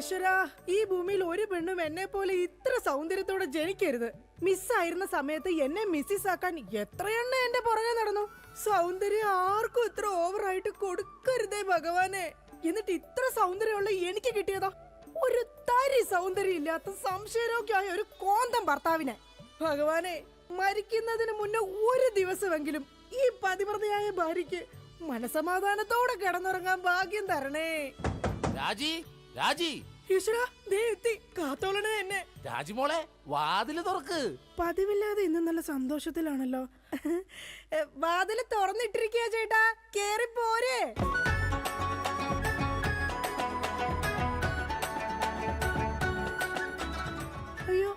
ഈശ്വരാ, ഈ ഭൂമിയിൽ ഒരു പെണ്ണും എന്നെ പോലെ ഇത്ര സൗന്ദര്യത്തോടെ ജനിക്കരുത്. മിസ്സായിരുന്ന സമയത്ത് എന്നെ മിസ്സിസ് ആക്കാൻ എത്രയെണ്ണ എന്റെ പുറകെ നടന്നു. സൗന്ദര്യം ആർക്കും ഇത്ര ഓവറായിട്ട് കൊടുക്കരുതേ ഭഗവാനെ. എന്നിട്ട് ഇത്ര സൗന്ദര്യമുള്ള എനിക്ക് കിട്ടിയതോ ഒരു തരി സൗന്ദര്യം ഇല്ലാത്ത സംശയരോഗ്യമായ ഒരു കോന്തം ഭർത്താവിനെ. ഭഗവാനെ, മരിക്കുന്നതിന് മുന്നേ ഒരു ദിവസമെങ്കിലും ഈ പതിവ്രതയായ ഭാര്യയ്ക്ക് മനസമാധാനത്തോടെ കിടന്നുറങ്ങാൻ ഭാഗ്യം തരണേ. രാജി, രാജി, ഈശ്വരാ, ദേ എത്തി. കാത്തോളണേ എന്നെ. രാജിമോളെ, വാതില് തുറക്ക്. പതിവില്ലാതെ ഇന്ന് നല്ല സന്തോഷത്തിലാണല്ലോ. വാതില് തുറന്നിട്ടിരിക്കുക ചേട്ടാ, കേറി പോരെ. അയ്യോ,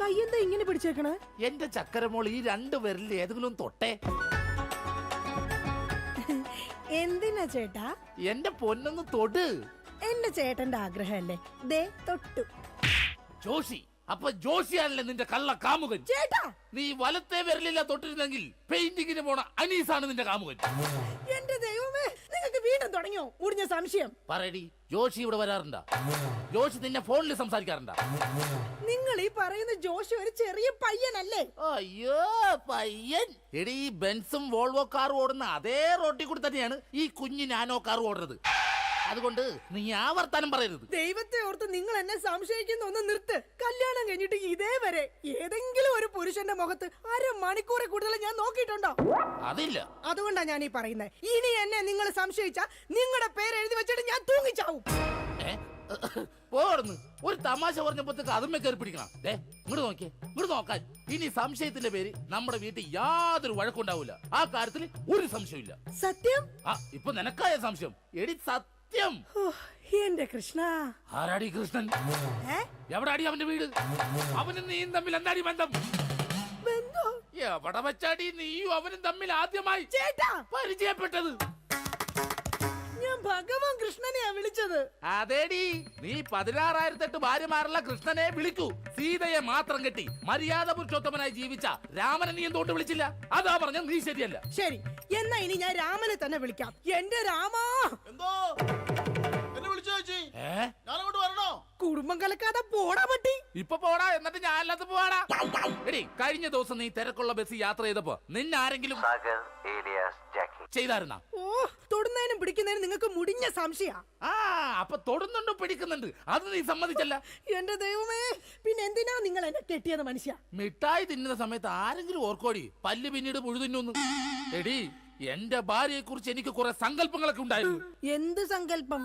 കയ്യെന്താ ഇങ്ങനെ പിടിച്ചേക്കണേ? എന്റെ ചക്കരമോൾ ഈ രണ്ടു പേരിൽ ഏതെങ്കിലും തൊട്ടേ. എന്തിനാ ചേട്ടാ? എന്റെ പൊന്നൊന്ന് തൊട്. എന്റെ ചേട്ടന്റെ ആഗ്രഹമല്ലേ, ദേ തൊട്ടു. ജോഷി, അപ്പൊ ജോഷിയാണല്ലേ നിന്റെ കള്ള കാമുകൻ? ചേട്ടാ, നീ വലത്തെ വിരലില്ല തൊട്ടിരുന്നെങ്കിൽ പെയിന്റിങ്ങിന് പോണ അനീസാണ് നിന്റെ കാമുകൻ. എന്റെ ദൈവമേ, നിങ്ങൾക്ക് വീണ്ടും തുടങ്ങിയോ മുടിഞ്ഞ സംശയം? പറയടി, ജോഷി ഇവിടെ വരാറുണ്ടാ? ജോഷി നിന്നെ ഫോണിൽ സംസാരിക്കാറുണ്ടാ? നിങ്ങൾ ഈ പറയുന്ന ജോഷി ഒരു ചെറിയ പയ്യനല്ലേ? അയ്യോ, പയ്യൻ. എടി, ബെൻസും വോൾവോ കാറും ഓടുന്ന അതേ റോട്ടിൽ കൂടി തന്നെയാണ് ഈ കുഞ്ഞു നാനോ കാർ ഓടുന്നത്. അതുകൊണ്ട് നീ ആ വർത്താനം പറയരുത്. ദൈവത്തെ ഓർത്ത് നിങ്ങൾ എന്നെ സംശയിക്കുന്ന ഒന്ന് നിർത്ത്. കല്യാണം കഴിഞ്ഞിട്ട് ഇതേവരെ ഏതെങ്കിലും ഒരു പുരുഷന്റെ മുഖത്ത് അരമണിക്കൂറെ കൂടുതൽ ഞാൻ നോക്കിയിട്ടുണ്ടോ? അതില്ല. അതുകൊണ്ടാ ഞാൻ ഈ പറയുന്നത്. ഇനി എന്നെ നിങ്ങൾ സംശയിച്ച നിങ്ങളുടെ പേര് എഴുതി വെച്ചിട്ട് ഞാൻ തൂങ്ങിച്ചാവും. പോർന്ന് ഒരു തമാശ പറഞ്ഞപ്പോഴത്തേക്ക് അതുമ്മേ കയറി പിടിക്കണം. ഇങ്ങോട്ട് നോക്കിയേ, ഇങ്ങോട്ട് നോക്കാൻ. ഇനി സംശയത്തിന്റെ പേര് നമ്മുടെ വീട്ടിൽ യാതൊരു വഴക്കുണ്ടാവില്ല. ആ കാര്യത്തിൽ ഒരു സംശയമില്ല. സത്യം? ഇപ്പൊ നിനക്കായ സംശയം. എടി സത്യം. എന്റെ കൃഷ്ണ. ആരാടി കൃഷ്ണൻ? എവിടാടി അവന്റെ വീട്? അവനും നീയും തമ്മിൽ എന്താടി ബന്ധം? എവിടെ വെച്ചാടി നീയും അവനും തമ്മിൽ ആദ്യമായി പരിചയപ്പെട്ടത്? ഞാൻ ഭഗവാൻ കൃഷ്ണനെയാ വിളിച്ചത്. അതേടി, നീ 16,008 ഭാര്യമാരുള്ള കൃഷ്ണനെ വിളിക്കൂ. സീതയെ മാത്രം കെട്ടി മര്യാദ പുരുഷോത്തമനായി ജീവിച്ച രാമനെ നീ എന്തുകൊണ്ട് വിളിച്ചില്ല? അതാ പറഞ്ഞ നീ ശരിയല്ല. ശരി, എന്നാ ഇനി ഞാൻ രാമനെ തന്നെ വിളിക്കാം. എന്റെ രാമാ. എന്തോ എന്നെ വിളിച്ചു ചേച്ചി? ഞാനങ്ങോട്ട് വരണോ? കുടുംബം കലക്കാതെ പോടാ പറ്റി. ഇപ്പൊ പോടാ, എന്നിട്ട് ഞാൻ അല്ലാത്ത പോവാടാ. എടി, കഴിഞ്ഞ ദിവസം നീ തിരക്കുള്ള ബസ് യാത്ര ചെയ്തപ്പോ നിന്നെ ആരെങ്കിലും ചെയ്തായിരുന്ന? ഓ, തൊടുന്നതിനും പിടിക്കുന്നതിനും നിങ്ങൾക്ക് മുടിഞ്ഞ സംശയ. അപ്പൊ തൊടുന്നുണ്ടോ പിടിക്കുന്നുണ്ട്, അത് നീ സമ്മതിച്ചല്ല. എന്റെ ദൈവമേ, പിന്നെ എന്തിനാ നിങ്ങൾ എന്നെ കെട്ടിയത് മനുഷ്യ? മിഠായി തിന്നുന്ന സമയത്ത് ആരെങ്കിലും ഓർക്കോടി പല്ല് പിന്നീട് പുഴുതിന്നു? എടി, എന്റെ ഭാര്യയെ കുറിച്ച് എനിക്ക് കുറെ സങ്കല്പങ്ങളൊക്കെ ഉണ്ടായിരുന്നു. എന്ത് സങ്കല്പം?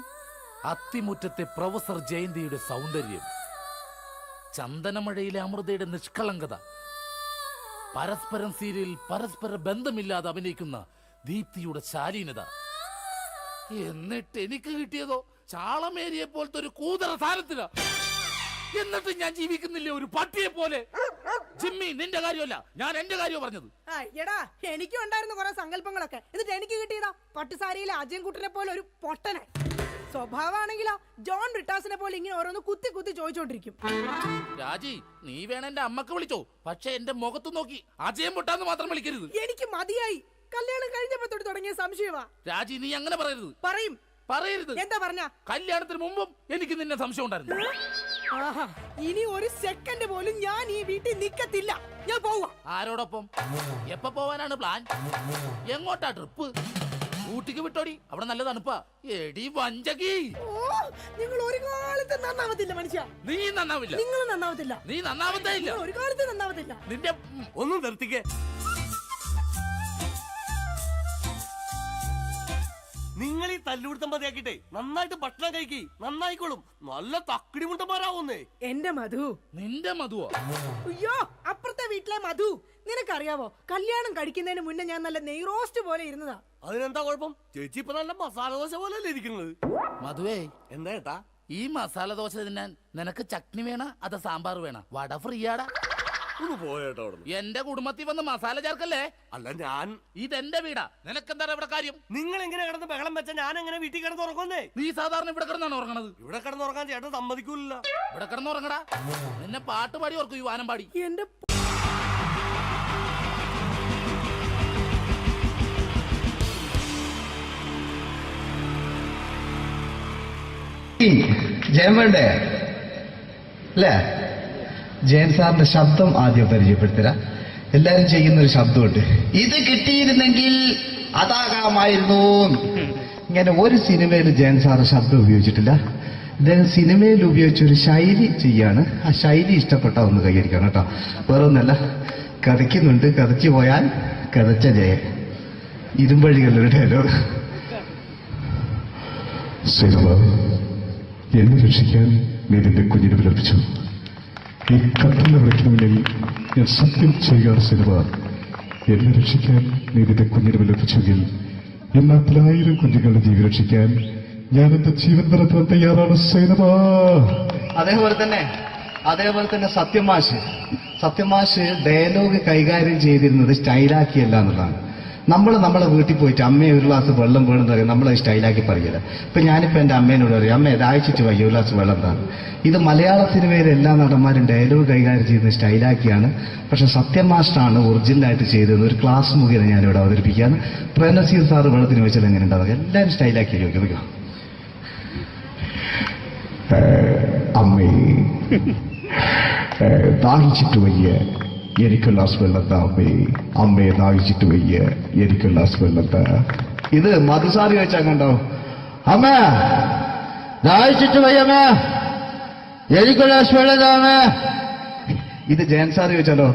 അത്തിമുറ്റത്തെ പ്രൊഫസർ ജയന്തിയുടെ സൗന്ദര്യം, ചന്ദനമഴയിലെ അമൃതയുടെ നിഷ്കളങ്കത, പരസ്പരം സീരിയൽ പരസ്പര ബന്ധമില്ലാതെ അഭിനയിക്കുന്ന ദീപ്തിയുടെ ശാലീനത. എന്നിട്ട് എനിക്ക് കിട്ടിയതോ ചാളമേരിയെ പോലത്തെ ഒരു കൂതറ സാരത്തില. എന്നിട്ട് ഞാൻ ജീവിക്കുന്നില്ലേ ഒരു പട്ടിയെ പോലെ? ജിമ്മി, നിന്റെ കാര്യമല്ല, ഞാൻ എന്റെ കാര്യം പറഞ്ഞത്. എടാ, എനിക്കും ഉണ്ടായിരുന്നു കുറെ സങ്കല്പങ്ങളൊക്കെ. എന്നിട്ട് എനിക്ക് കിട്ടിയതാ പട്ടുസാരിയിലെ അജയൻകുട്ടനെ പോലെ ഒരു പൊട്ടനെ. സ്വഭാവമാണെങ്കിലോ ജോൺ ബ്രിട്ടാസിനെ പോലെ ഇങ്ങനെ ഓരോന്ന് കുത്തി കുത്തി ചോദിച്ചോണ്ടിരിക്കും. രാജി, നീ വേണം എന്റെ അമ്മക്ക് വിളിച്ചോ, പക്ഷെ എന്റെ മുഖത്ത് നോക്കി അജയം പൊട്ടാന്ന് മാത്രം വിളിക്കരുത്. എനിക്ക് മതിയായി. കല്യാണം കഴിഞ്ഞപ്പോ തൊട്ട് തുടങ്ങിയ സംശയമാ. രാജി, നീ അങ്ങനെ പറയരുത്. പറയരുത്. എന്താ പറഞ്ഞ? കല്യാണത്തിന് മുമ്പും എനിക്ക് നിന്നെ സംശയം ഉണ്ടായിരുന്നു. ഇനി ഒരു സെക്കൻഡ് പോലും ഞാൻ ഈ വീട്ടിൽ നിക്കത്തില്ല. ഞാൻ പോവാ. ആരോടൊപ്പം? എപ്പോ പോവാനാണ് പ്ലാൻ? എങ്ങോട്ടാ ട്രിപ്പ്? ഊട്ടിക്ക് വിട്ടോടി, അവിടെ നല്ല തണുപ്പാ. എടി വഞ്ചകി, നിങ്ങൾ ഒരു കാലത്ത് നന്നാവത്തില്ല മനുഷ്യ. നീ നന്നാവില്ല. നിങ്ങൾ നന്നാവത്തില്ല. നീ നന്നാവത്തേ ഇല്ല. ഒരു കാലത്ത് നന്നാവത്തില്ല. നിന്റെ ഒന്നും നിർത്തിക്കേ. നിങ്ങൾ ഈ തല്ലുപിടുത്തം മതിയാക്കിട്ടെ നന്നായിട്ട് ഭക്ഷണം കഴിക്കി, നന്നായിക്കോളും. നല്ല തക്കിടി മുണ്ടന്മാരാവുന്നേ. എന്റെ മധു. നിന്റെ മധുവോ? അയ്യോ, അപ്പുറത്തെ വീട്ടിലെ മധു. നിനക്കറിയാവോ, കല്യാണം കഴിക്കുന്നതിന് മുന്നേ ഞാൻ നല്ല നെയ് റോസ്റ്റ് പോലെ ഇരുന്നതാ. അതിനെന്താ കുഴപ്പം? ചേച്ചി ഇപ്പൊ നല്ല മസാല ദോശ പോലല്ലേ ഇരിക്കുന്നത്. മധുവേ, എന്താ ഏട്ടാ? ഈ മസാല ദോശ തിന്നാൻ നിനക്ക് ചട്നി വേണ അതോ സാമ്പാർ വേണ? വട ഫ്രീയാടാ. പോയേട്ടോ. എന്റെ കുടുംബത്തിൽ വന്ന് മസാല ചേർക്കല്ലേ. അല്ല, ഞാൻ ഇതെന്റെ വീടാ, നിനക്കെന്താണ് ഇവിടെ കാര്യം? നിങ്ങൾ എങ്ങനെ കിടന്ന് ബഹളം വെച്ച ഞാൻ എങ്ങനെ വീട്ടിൽ കിടന്ന് ഉറങ്ങുന്നേ? നീ സാധാരണ ഇവിടെ കിടന്നാണ് ഉറങ്ങണത്. ഇവിടെ കിടന്ന് ഉറങ്ങാൻ ചേട്ടൻ സമ്മതിക്കൂല. ഇവിടെ കിടന്ന് ഉറങ്ങടാ. നിന്നെ പാട്ട് പാടി ഓർക്കും, ഈ വാനം പാടി. എന്റെ ജയൻ വേണ്ടേ അല്ലേ? ജയൻ സാറിന്റെ ശബ്ദം ആദ്യം പരിചയപ്പെടുത്തരാ. എല്ലാരും ചെയ്യുന്നൊരു ശബ്ദമുണ്ട്, ഇത് കിട്ടിയിരുന്നെങ്കിൽ അതാകാമായിരുന്നു. ഇങ്ങനെ ഒരു സിനിമയിൽ ജയൻ സാറ് ശബ്ദം ഉപയോഗിച്ചിട്ടില്ല. അദ്ദേഹം സിനിമയിൽ ഉപയോഗിച്ച ഒരു ശൈലി ചെയ്യാണ്. ആ ശൈലി ഇഷ്ടപ്പെട്ട ഒന്ന് കൈകരിക്കണം കേട്ടോ. വേറെ ഒന്നല്ല, കഥയ്ക്കുന്നുണ്ട്, കഥച്ചു പോയാൽ കഥച്ച ജയൻ. ഇരുമ്പഴികളുടെ ഡയലോഗ്. സേനവ, എന്നെ രക്ഷിക്കാൻ നീ നിന്റെ കുഞ്ഞിനെ വിലപിച്ചു. ഈ കട്ടലിനെ വിളിക്കണമെങ്കിൽ ഞാൻ സത്യം ചെയ്യുകയാണ് സേനവ. എന്നെ രക്ഷിക്കാൻ നീ നിന്റെ കുഞ്ഞിനെ വിലപിച്ചെങ്കിൽ ഈ 40,000 കുഞ്ഞുങ്ങളുടെ ജീവൻ രക്ഷിക്കാൻ ഞാൻ എന്റെ ജീവൻ നടത്താൻ തയ്യാറാണ് സേനവ. അതേപോലെ തന്നെ സത്യമാഷ് ഡയലോഗ് കൈകാര്യം ചെയ്തിരുന്നത് സ്റ്റൈലാക്കിയല്ല എന്നുള്ളതാണ്. നമ്മളെ വീട്ടിൽ പോയിട്ട് അമ്മയെ ഒരു ഗ്ലാസ് വെള്ളം വേണമെന്ന് പറയും, നമ്മളത് സ്റ്റൈലാക്കി പറയില്ല. ഇപ്പൊ ഞാനിപ്പോ എന്റെ അമ്മേനോട് പറയും, അമ്മ ദാഹിച്ചിട്ട് വയ്യ ഒരു ഗ്ലാസ് വെള്ളം എന്താണ്. ഇത് മലയാള സിനിമയിലെ എല്ലാ നടന്മാരും ഡയലോഗ് കൈകാര്യം ചെയ്യുന്നത് സ്റ്റൈലാക്കിയാണ്. പക്ഷെ സത്യമാഷ്ടാണ് ഒറിജിനലായിട്ട് ചെയ്തത്. ഒരു ക്ലാസ് മുഖേന ഞാനിവിടെ അവതരിപ്പിക്കുകയാണ്. പ്രേംനസീർ സാറ് വെള്ളത്തിന് വെച്ചാൽ എങ്ങനെ ഉണ്ടാവുക? എല്ലാവരും സ്റ്റൈലാക്കി ചോദിക്കും. അമ്മേ, ദാഹിച്ചിട്ട് വയ്യ, എനിക്ക് ഗ്ലാസ് വെള്ളം താ അമ്മേ. അമ്മയെ ദാഹിച്ചിട്ട് വയ്യ, എനിക്ക് ഗ്ലാസ് വെള്ളം താ. ഇത് മധുസാറി വെച്ചാൽ കണ്ടോ, അമ്മ ദാഹിച്ചിട്ട് വയ്യമ്മേ, എനിക്ക് ഗ്ലാസ് വെള്ളം താ അമ്മേ. ഇത് ജയൻ സാറി വെച്ചാലോ,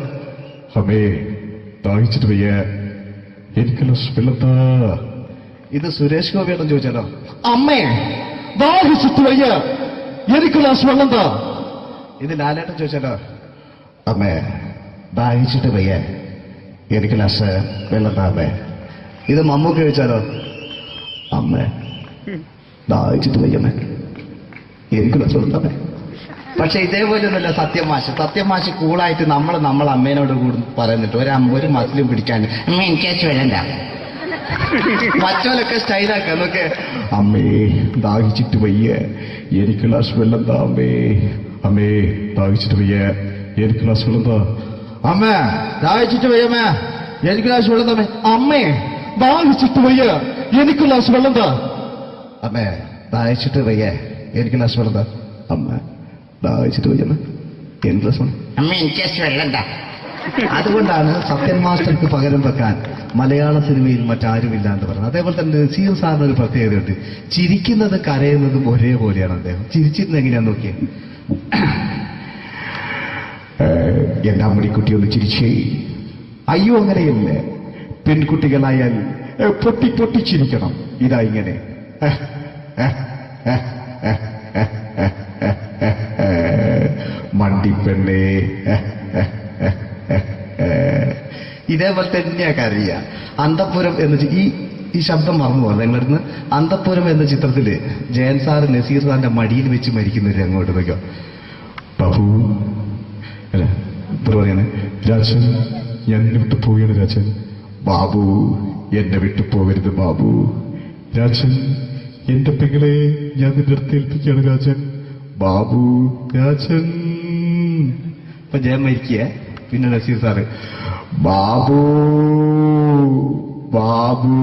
അമ്മേ ദാഹിച്ചിട്ട് വയ്യ, എനിക്ക് ഗ്ലാസ് വെള്ളം താ. ഇത് സുരേഷ് ഗോപിയോടും ചോദിച്ചാലോ, അമ്മേ ദാഹിച്ചിട്ട് വയ്യ, എനിക്ക് ഗ്ലാസ് വെള്ളം താ. ഇത് ലാലേട്ടൻ ചോദിച്ചാലോ, അമ്മേ ദാഹിച്ചിട്ട് വയ്യ, എനിക്ക് ഗ്ലാസ് വെള്ളം താ അമ്മേ. ഇത് മമ്മൂക്ക് ചോദിച്ചാലോ, അമ്മേ ദാഹിച്ചിട്ട് വയ്യമ്മേ, എനിക്ക് ഗ്ലാസ് വെള്ളം താ അമ്മേ. പക്ഷെ ഇതേപോലെ ഒന്നുമല്ല സത്യമാഷ് കൂളായിട്ട് നമ്മളെ അമ്മേനോട് കൂടി പറയുന്നിട്ട് ഒരു മസിലും പിടിക്കാൻ അമ്മ എനിക്ക് വേണ്ട. മറ്റോലൊക്കെ സ്റ്റൈലാക്കാം നോക്കെ. അമ്മേ ദാഹിച്ചിട്ട് വയ്യ, എനിക്ക് ഗ്ലാസ് വെള്ളം താ അമ്മേ. അമ്മേ ദാഹിച്ചിട്ട് വയ്യ, എനിക്ക് ഗ്ലാസ് വെള്ളം താ. അമ്മ ദാഹിച്ചിട്ട് വയ്യമ്മ, എനിക്ക് ഗ്ലാസ് വെള്ളം തമ്മേ. അമ്മേ ദാഹിച്ചിട്ട് വയ്യ, എനിക്ക് ഗ്ലാസ് വെള്ളം താ. അമ്മേ ദാഹിച്ചിട്ട് വയ്യ, എനിക്ക് ഗ്ലാസ് വെള്ളം താ. അമ്മ ദാഹിച്ചിട്ട് വയ്യമ്മ, എനിക്ക് ഗ്ലാസ് വെള്ളം. അമ്മ എനിക്ക് വെള്ളം താ. അതുകൊണ്ടാണ് സത്യൻ മാസ്റ്റർക്ക് പകരം വെക്കാൻ മലയാള സിനിമയിൽ മറ്റാരുമില്ല എന്ന് പറയുന്നത്. അതേപോലെ തന്നെ നസീർ സാറിന് ഒരു പ്രത്യേകതയുണ്ട്, ചിരിക്കുന്നത് കരയുന്നതും ഒരേപോലെയാണ്. അദ്ദേഹം ചിരിച്ചിരുന്നത് എങ്ങനെയാന്ന് നോക്കിയേ. എന്റെ അമ്മണിക്കുട്ടി ഒന്ന് ചിരിച്ചേ. അയ്യോ അങ്ങനെയല്ല, പെൺകുട്ടികളായാൽ പൊട്ടി പൊട്ടി ചിരിക്കണം. ഇതാ ഇങ്ങനെ മണ്ടിപ്പെണ്ണേ. ഇതേപോലെ തന്നെയാ കരയ. അന്തപ്പുരം എന്ന ഈ ശബ്ദം മറന്നു പോകാം നിങ്ങളിടുന്ന്. അന്തപ്പുരം എന്ന ചിത്രത്തില് ജയൻ സാറ് നസീർ സാറിന്റെ മടിയിൽ വെച്ച് മരിക്കുന്നവര് അങ്ങോട്ട് നോക്കാം. ബാബു അല്ല പറയാണ്, രാജൻ ഞാൻ എന്നെ വിട്ടു പോവുകയാണ് രാജൻ. ബാബു എന്നെ വിട്ടു പോകരുത് ബാബു. രാജൻ എന്റെ പെങ്ങളെ ഞാൻ നിന്റെ അടുത്ത് ഏൽപ്പിക്കുകയാണ് രാജൻ. ബാബു രാജൻ. ഇപ്പൊ ജയൻ മരിക്കുക, പിന്നെ നസീർ സാറ് ബാബു ബാബു.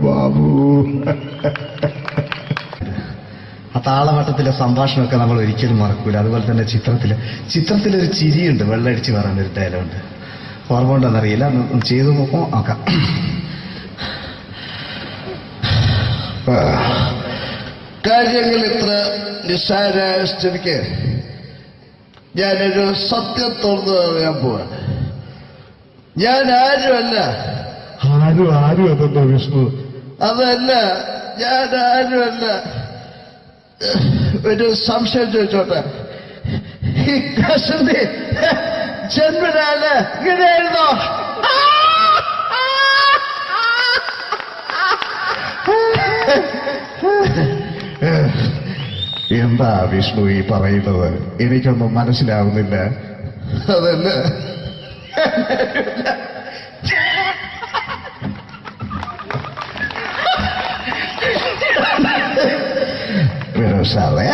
ബാബു. ആ താളവട്ടത്തിലെ സംഭാഷണമൊക്കെ നമ്മൾ ഒരിക്കലും മറക്കൂല. അതുപോലെ തന്നെ ചിത്രത്തിലൊരു ചിരിയുണ്ട്, വെള്ളടിച്ച് പറയുന്നൊരു ഡയലോഗുണ്ട്. ഓർമ്മ ഉണ്ടെന്നറിയില്ല, ഒന്ന് ചെയ്തു നോക്കാം. കാര്യങ്ങൾ ഇത്ര നിസ്സാരമായ സ്ഥിതിക്ക് ഞാനൊരു സത്യം തുറന്നു പറയാൻ പോവാ. ഞാൻ ആരുമല്ല. ആരും അതെന്താ വിഷ്ണു? അതല്ല, ഞാൻ ആരുമല്ല. ഒരു സംശയം ചോദിച്ചോട്ടെ, ഈ കസന്തി ജന്മനാല് ഇങ്ങനെയായിരുന്നോ? എന്താ വിഷ്ണു ഈ പറയുന്നത്? എനിക്കൊന്നും മനസ്സിലാവുന്നില്ല. അതല്ല, സാറേ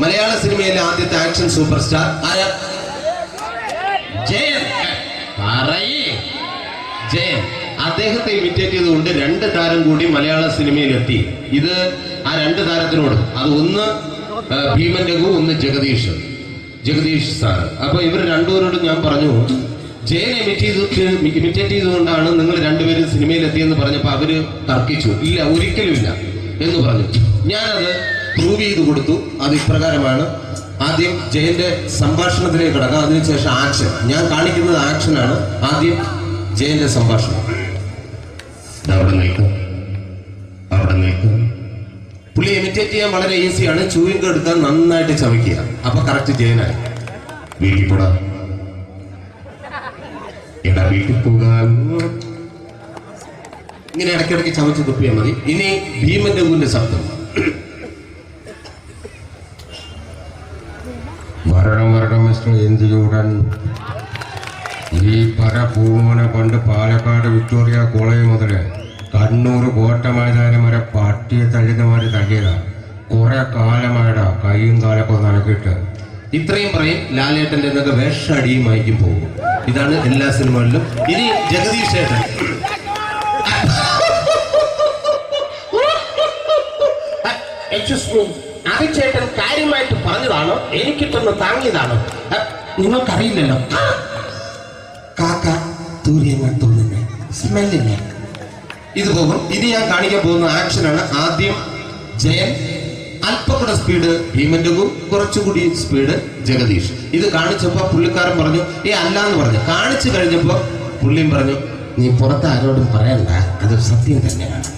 മലയാള സിനിമയിലെ ആദ്യത്തെ ആക്ഷൻ സൂപ്പർ സ്റ്റാർ ആരാ? ജയൻ. ജയൻ. അദ്ദേഹത്തെ ഇമിറ്റേറ്റ് ചെയ്തുകൊണ്ട് 2 താരം കൂടി മലയാള സിനിമയിൽ എത്തി. ഇത് ആ 2 താരത്തിനോട്, അത് ഒന്ന് ഭീമൻ രഘു, ഒന്ന് ജഗദീഷ് സാർ. അപ്പൊ ഇവർ രണ്ടുപേരോടും ഞാൻ പറഞ്ഞു, ജയൻ ഇമിറ്റേറ്റ് ചെയ്തുകൊണ്ടാണ് നിങ്ങൾ രണ്ടുപേരും സിനിമയിൽ എത്തിയെന്ന് പറഞ്ഞപ്പോൾ അവര് തർക്കിച്ചു. ഇല്ല, ഒരിക്കലും ഇല്ല എന്ന് പറഞ്ഞു. ഞാനത് പ്രൂവ് ചെയ്ത് കൊടുത്തു. അത് ഇപ്രകാരമാണ്. ആദ്യം ജയന്റെ സംഭാഷണത്തിലേക്ക് കിടക്കാം, അതിനുശേഷം ആക്ഷൻ. ഞാൻ കാണിക്കുന്നത് ആക്ഷനാണ്. ആദ്യം ജയന്റെ സംഭാഷണം. അവിടെ നിൽക്കും. പുള്ളി ഇമിറ്റേറ്റ് ചെയ്യാൻ വളരെ ഈസിയാണ്. ചൂയിങ് എടുക്കാൻ നന്നായിട്ട് ചവയ്ക്കുക. അപ്പൊ കറക്റ്റ് ജയനായി. വീട്ടിൽ പോടാ, എടാ വീട്ടിൽ പോകാൻ. ഇങ്ങനെ ഇടയ്ക്കിടയ്ക്ക് ചവച്ച് തുപ്പിയാൽ മതി. ഇനി ഭീമൻ രഘുവിന്റെ ശബ്ദം. വരണം മിസ്റ്റർ എന്തിലൂടൻ. ഈ പൂമന പണ്ട് പാലക്കാട് വിക്ടോറിയ കോളേജ് മുതല് കണ്ണൂർ കോട്ട മൈതാനം വരെ പട്ടിയെ തള്ളുന്നമാര് തള്ളിയതാ. കുറെ കാലമായടാ കൈയും കാലൊക്കെ നടക്കിയിട്ട്. ഇത്രയും പറയും. ലാലേട്ടന്റെ എന്നൊക്കെ വേഷടിയുമായിരിക്കും പോകും. ഇതാണ് എല്ലാ സിനിമകളിലും. ഇനി ജഗദീഷ് ചേട്ടൻ. ചേട്ടൻ കാര്യമായിട്ട് പറഞ്ഞതാണോ എനിക്കിട്ടൊന്ന് താങ്ങിയതാണോ? നിങ്ങൾക്കറിയില്ലല്ലോ. കാക്ക തൂരിയെന്നാ തോന്നുന്നേ, സ്മെല്ലില്ലേ? ഇത് പോകും. ഇനി ഞാൻ കാണിക്കാൻ പോകുന്ന ആക്ഷനാണ്. ആദ്യം ജയൻ, അല്പം കൂടെ സ്പീഡ് ഭീമൻ രഘു, കുറച്ചുകൂടി സ്പീഡ് ജഗദീഷ്. ഇത് കാണിച്ചപ്പോ പുള്ളിക്കാരൻ പറഞ്ഞു അല്ലാന്ന് പറഞ്ഞു. കാണിച്ചു കഴിഞ്ഞപ്പോ പുള്ളിയും പറഞ്ഞു നീ പുറത്ത് ആരോടും പറയണ്ട, അത് സത്യം തന്നെയാണ്.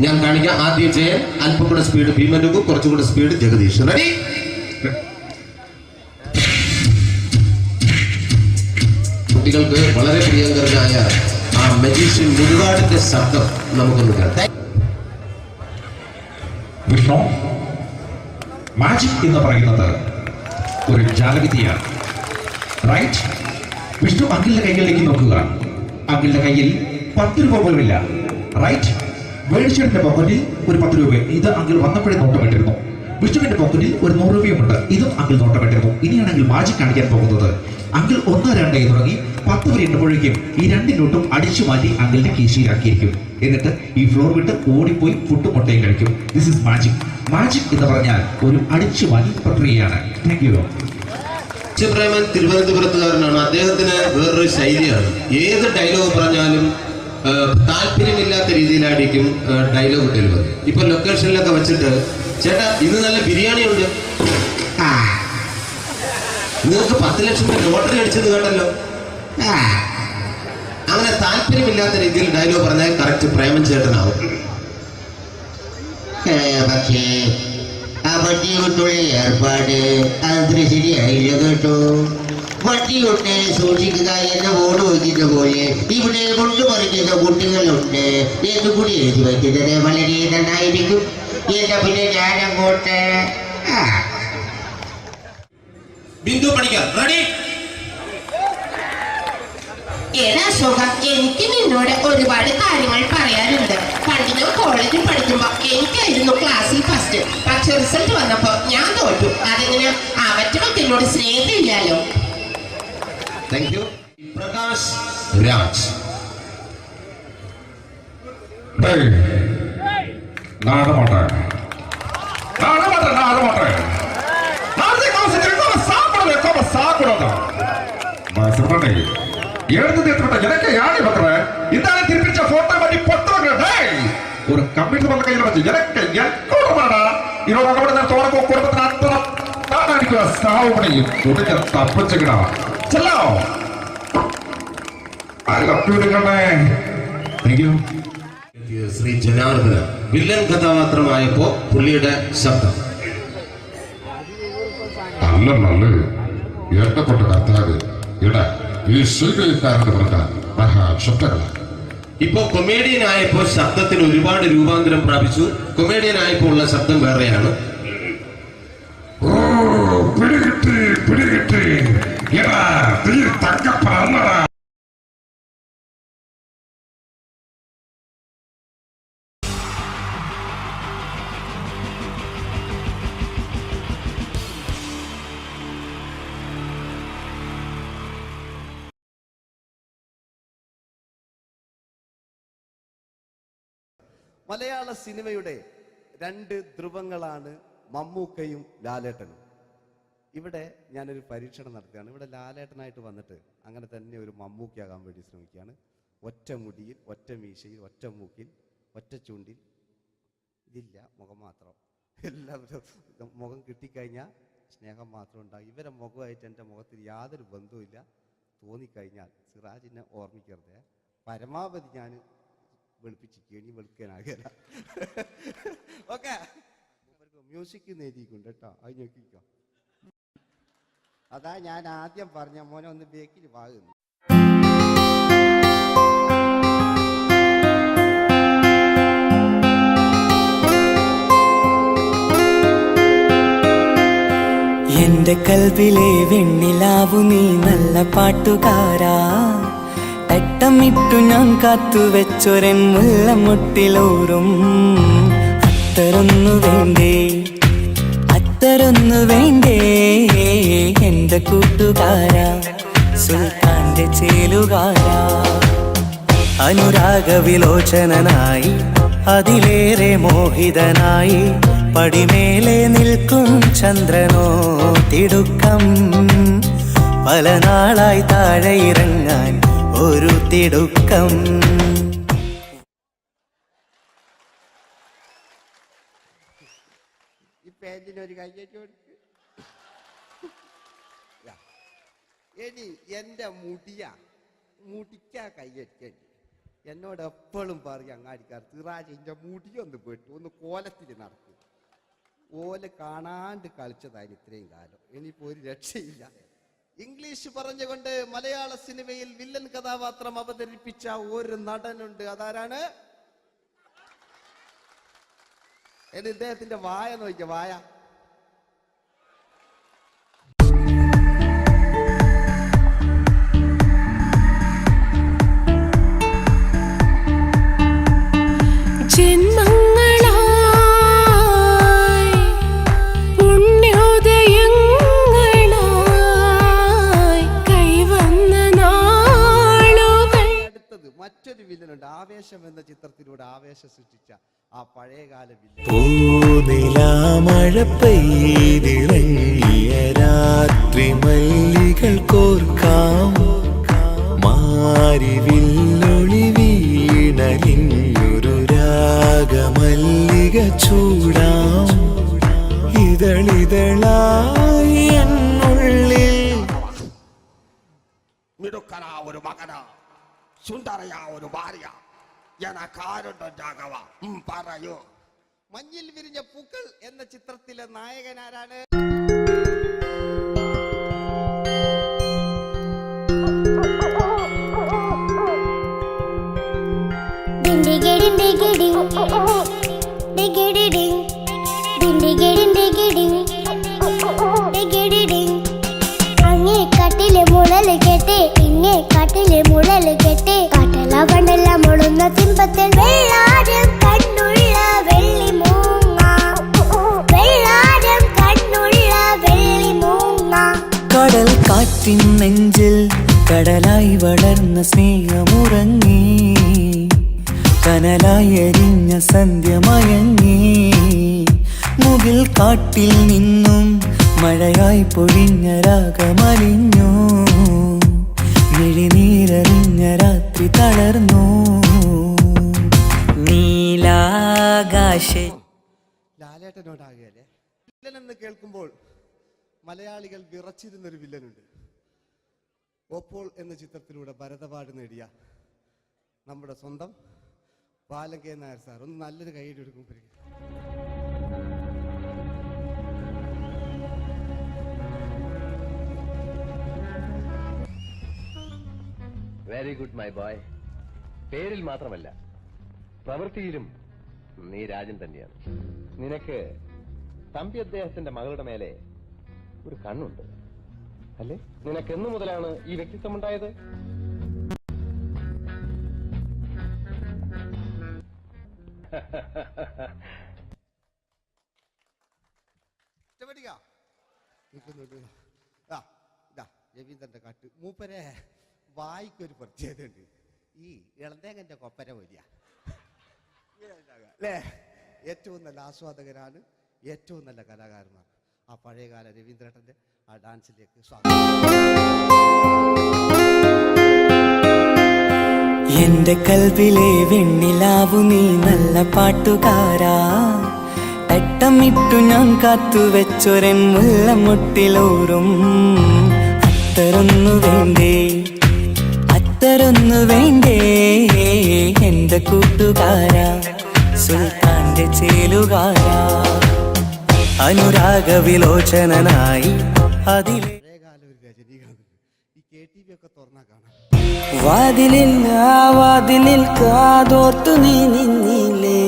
ഞാൻ കാണിക്കാം. ആദ്യം ജയൻ, അല്പം കൂടെ സ്പീഡ് ഭീമൻ രഘു, കുറച്ചുകൂടെ സ്പീഡ് ജഗദീഷ്. റെഡി? കുട്ടികൾക്ക് വളരെ പ്രിയങ്കരനായ ആ മജീഷ്യൻ മുരുകാടിന്റെ ശബ്ദം നമുക്കൊന്ന് കേൾക്കാം. വിഷ്ണു, മാജിക് എന്ന് പറയുന്നത് ഒരു ജാലവിദ്യയാണ്. റൈറ്റ്? വിഷ്ണു അങ്കിളിന്റെ കൈകളിലേക്ക് നോക്കുക. അങ്കിളിന്റെ കയ്യിൽ 10 രൂപ പോലുമില്ല. റൈറ്റ്? വേണിച്ചേട്ടന്റെ പോക്കറ്റിൽ ഒരു 10 രൂപ. ഇത് അങ്കിൾ വന്നപ്പോഴേ നോട്ടമിട്ടിരുന്നു. വിഷ്ണുവിന്റെ പോക്കറ്റിൽ ഒരു 100 രൂപയുമുണ്ട്. ഇതും അങ്കിൾ നോട്ടമിട്ടിരുന്നു. ഇനിയാണെങ്കിൽ മാജിക് കാണിക്കാൻ പോകുന്നത്. അങ്കിൾ 1, 2 തുടങ്ങി 10 വരെ എണ്ണുമ്പോഴേക്കും ഈ 2 നോട്ടും അടിച്ചു മാറ്റി അങ്കിളിന്റെ കീശയിലാക്കിയിരിക്കും. എന്നിട്ട് ഈ ഫ്ലോർ വിട്ട് ഓടിപ്പോയി ഫുഡ് മുട്ടയും കഴിക്കും. This is magic. മാജിക് എന്ന് പറഞ്ഞാൽ ഒരു അടിച്ചു മാറ്റി പ്രക്രിയയാണ്. Thank you. പ്രേമൻ തിരുവനന്തപുരത്തുകാരനാണ്. അദ്ദേഹത്തിന് വേറൊരു ശൈലിയാണ്. ഏത് ഡയലോഗ് പറഞ്ഞാലും താല്പര്യമില്ലാത്ത രീതിയിലായിരിക്കും ഡയലോഗ് ഡെലിവറി. ഇപ്പൊ ലൊക്കേഷനിലൊക്കെ വെച്ചിട്ട് ചേട്ടാ ഇന്ന് നല്ല ബിരിയാണി ഉണ്ട്, നിങ്ങൾക്ക് 10 ലക്ഷം രൂപ ലോട്ടറി അടിച്ചത് കേട്ടല്ലോ. അങ്ങനെ താല്പര്യമില്ലാത്ത രീതിയിൽ ഡയലോഗ് പറഞ്ഞാൽ കറക്റ്റ് പ്രേമൻ ചേട്ടനാവും. പക്ഷേ ആ വട്ടിയുള്ള ഏർപ്പാട് അത്ര ശരിയായില്ല കേട്ടോ. വട്ടിയുണ്ട്, സൂക്ഷിക്കുക എന്ന ബോർഡ് വയ്ക്കുന്ന പോലെ ഇവിടെ കൊണ്ടുപറിക്കുന്ന കുട്ടികളുണ്ട് എന്ന് കൂടി എഴുതി വയ്ക്കുന്നത് വളരെ നന്നായിരിക്കും. എന്നാ പിന്നെ ഞാനങ്ങോട്ട് ബിന്ദു പണിക്കർ. റെഡി? ഏതാ അശോക, എനിക്ക് നിന്നോട് ഒരുപാട് കാര്യങ്ങൾ പറയാനുണ്ട്. പണ്ട് ഞാൻ കോളേജിൽ പഠിക്കുമ്പോ എനിക്കായിരുന്നു ക്ലാസ്സിൽ ഫസ്റ്റ്. പക്ഷെ റിസൾട്ട് വന്നപ്പോ ഞാൻ തോറ്റു. അതെങ്ങനെ അവറ്റകൾക്ക് എന്നോട് സ്നേഹമില്ലല്ലോ. Thank you. പ്രകാശ് രാജ്. எனக்கு யானை பண்ற இந்த திருப்பிச்ச போட்டோ பண்ணி பொட்டுவாங்க. ஒரு கம்ப்யூட்டர் பண்ண கையில வச்சு எனக்கு என்கூடமாடா இதோட கூட தோறக்கோ குடும்பத்தின் அற்புதம் நான் அடிக்கிற சாவு பண்ணி கொடுக்க தப்பிச்சுக்கடா. செல்லோ ശ്രീ ജനാർദ്ദന വില്ലൻ കഥാപാത്രമായപ്പോ പുള്ളിയുടെ ശബ്ദം. നല്ല നല്ല ഏർപ്പെട്ട കർത്താവ് ഇട ഈ സ്വീകരിക്കാരുടെ പ്രധാന മഹാശബ്ദങ്ങളാണ്. ഇപ്പോ കൊമേഡിയൻ ആയപ്പോ ശബ്ദത്തിന് ഒരുപാട് രൂപാന്തരം പ്രാപിച്ചു. കൊമേഡിയൻ ആയപ്പോ ഉള്ള ശബ്ദം വേറെയാണ്. ഓ പിടികിട്ടി എടാ തീ തങ്കപ്പറന്നടാ. മലയാള സിനിമയുടെ രണ്ട് ധ്രുവങ്ങളാണ് മമ്മൂക്കയും ലാലേട്ടനും. ഇവിടെ ഞാനൊരു പരീക്ഷണം നടത്തുകയാണ്. ഇവിടെ ലാലേട്ടനായിട്ട് വന്നിട്ട് അങ്ങനെ തന്നെ ഒരു മമ്മൂക്കയാകാൻ വേണ്ടി ശ്രമിക്കുകയാണ്. ഒറ്റ മുടിയിൽ, ഒറ്റ മീശയിൽ, ഒറ്റ മൂക്കിൽ, ഒറ്റ ചൂണ്ടിൽ, ഇതില്ല, മുഖം മാത്രം. എല്ലാവരും മുഖം കിട്ടിക്കഴിഞ്ഞാൽ സ്നേഹം മാത്രം ഉണ്ടാകും. ഇവരെ മുഖമായിട്ട് എൻ്റെ മുഖത്തിൽ യാതൊരു ബന്ധവുമില്ല. തോന്നിക്കഴിഞ്ഞാൽ സിറാജിനെ ഓർമ്മിക്കരുത്. പരമാവധി ഞാൻ വെളുപ്പിച്ചിരിക്കുക, ഇനി വെളുക്കാനാകില്ല. ഓക്കെ, മ്യൂസിക് നേടിയിട്ടുണ്ട് കേട്ടോ, അത് നോക്കിക്കോ. അതാ ഞാൻ ആദ്യം പറഞ്ഞ മോനെ ഒന്ന് ബേക്കിൽ വാങ്ങുന്നു. എന്റെ കൽവിലെ വെണ്ണിലാവു നീ നല്ല പാട്ടുകാരാ, തട്ടമിട്ടു ഞാൻ കാത്തുവെച്ചൊരൻ മുല്ലമുട്ടിലൂറും. അത്തരൊന്നു വേണ്ടേ, അത്തരൊന്നു വേണ്ടേ എന്റെ കൂട്ടുകാരാ, സുൽത്താന്റെ ചേലുകാരാ. അനുരാഗവിലോചനായി അതിലേറെ മോഹിതനായി പടിമേലെ നിൽക്കും ചന്ദ്രനോ തിടുക്കം. പല നാളായി താഴെ ഇറങ്ങാൻ ഒരു തിടുക്കം. ഈ പാൻറ്റിനൊരു കയ്യേറ്റ് കൊടുക്ക്. എടി എൻ്റെ മുടിക്കാ കയ്യേറ്റേണ്ടി. എന്നോട് എപ്പോഴും പറയും അങ്ങാടിക്കാർ, സിറാജ് എൻ്റെ മുടിയൊന്ന് പോയിട്ട് ഒന്ന് കോലത്തിൽ നടക്കും. ഓല കാണാണ്ട് കളിച്ചതായിരുന്നു ഇത്രയും കാലം. ഇനിയിപ്പോൾ ഒരു രക്ഷയില്ല. ഇംഗ്ലീഷ് പറഞ്ഞുകൊണ്ട് മലയാള സിനിമയിൽ വില്ലൻ കഥാപാത്രം അവതരിപ്പിച്ച ഒരു നടനുണ്ട്. അതാരാണ്? ഇദ്ദേഹത്തിന്റെ വായ നോക്കിയ വായ. മറ്റൊരു വില്ലനുണ്ട്. ആവേശം എന്ന ചിത്രത്തിലൂടെ ആവേശം സൃഷ്ടിച്ച ആ പഴയകാല വില്ലൻ. പൂനിലാമഴ പെയ്തിറങ്ങിയ രാത്രി മല്ലികൾ കോർക്കാം, മാരിവില്ലൊളി വീണലിഞ്ഞൊരു രാഗമല്ലിക ചൂടാം. ഇതളിതളായി എന്നുള്ളിൽ മിടുക്കനാ ഒരു മകനാ, സുന്ദരയാ ഒരു ഭാര്യ, എനക്കാരുണ്ടോ രാഘവ, പറയൂ. മഞ്ഞിൽ വിരിഞ്ഞ പൂക്കൾ എന്ന ചിത്രത്തിലെ നായകനാരാണ്? കാട്ടിലെ മുഴല് കേട്ട് ഇന്നെ കാട്ടിലെ മുഴല് കേട്ട് കാട്ടല കണ്ടല്ല മുളുന്ന സിംഹത്തിൽ വെള്ളാരം കണ്ണുള്ള വെള്ളി മൂങ്ങ, വെള്ളാരം കണ്ണുള്ള വെള്ളി മൂങ്ങ. കടൽ കാറ്റിൻ നെഞ്ചിൽ കടലായി വളർന്ന സ്നേഹമുറങ്ങി, കനലായി എരിഞ്ഞ സന്ധ്യ മയങ്ങി. മുകിൽ കാട്ടിൽ നിന്നും മഴയായി പൊഴിഞ്ഞ രാഗമലിഞ്ഞു, മിഴിനീരറിഞ്ഞ രാത്രി തളർന്നു. നീലാകാശ ലാലേട്ടനോടാകല്ലേ വില്ലൻ എന്ന് കേൾക്കുമ്പോൾ മലയാളികൾ വിറച്ചിരുന്നൊരു വില്ലനുണ്ട്. ഓപ്പോൾ എന്ന ചിത്രത്തിലൂടെ ഭരത് അവാർഡ് നേടിയ നമ്മുടെ സ്വന്തം ബാലൻ നായർ സാർ. ഒന്ന് നല്ലൊരു കൈയ്യടി എടുക്കുമ്പോൾ വെരി ഗുഡ് മൈ ബോയ്. പേരിൽ മാത്രമല്ല പ്രവൃത്തിയിലും നീ രാജൻ തന്നെയാണ്. നിനക്ക് തമ്പി അദ്ദേഹത്തിന്റെ മകളുടെ മേലെ ഒരു കണ്ണുണ്ട് അല്ലേ? നിനക്ക് എന്നു മുതലാണ് ഈ വ്യക്തിത്വമുണ്ടായത്? രവീന്ദ്രന്റെ കാട്ട് മൂപ്പരെ വായിക്കൊരു പ്രത്യേകത ഉണ്ട്. ഈ ഇളന്തേങ്ങന്റെ കൊപ്പര വലിയ അല്ലേ? ഏറ്റവും നല്ല ആസ്വാദകരാണ്, ഏറ്റവും നല്ല കലാകാരന്മാർ. ആ പഴയകാല രവീന്ദ്രേട്ടൻ്റെ ആ ഡാൻസിലേക്ക് സ്വാഗതം. എന്റെ കൽവിലെ വെണ്ണിലാവു നീ നല്ല പാട്ടുകാരാ, തട്ടമിട്ടു ഞാൻ കാത്തുവെച്ചൊരൻ മുല്ലമുട്ടിലൂറും. അത്തരൊന്നു വേണ്ടേ, അത്തരൊന്നു വേണ്ടേ എന്റെ കൂട്ടുകാരാ, സുൽത്താന്റെ ചേലുകാരാ. അനുരാഗവിലോചനായി അതിലെ പഴയകാല ഒരു രജനീകാന്ത് ഈ KTV ഒക്കെ തുറന്നാൽ കാണാം. വാതിലിൽ ആ വാതിലിൽ കാതോർത്തു നീ നിന്നില്ലേ,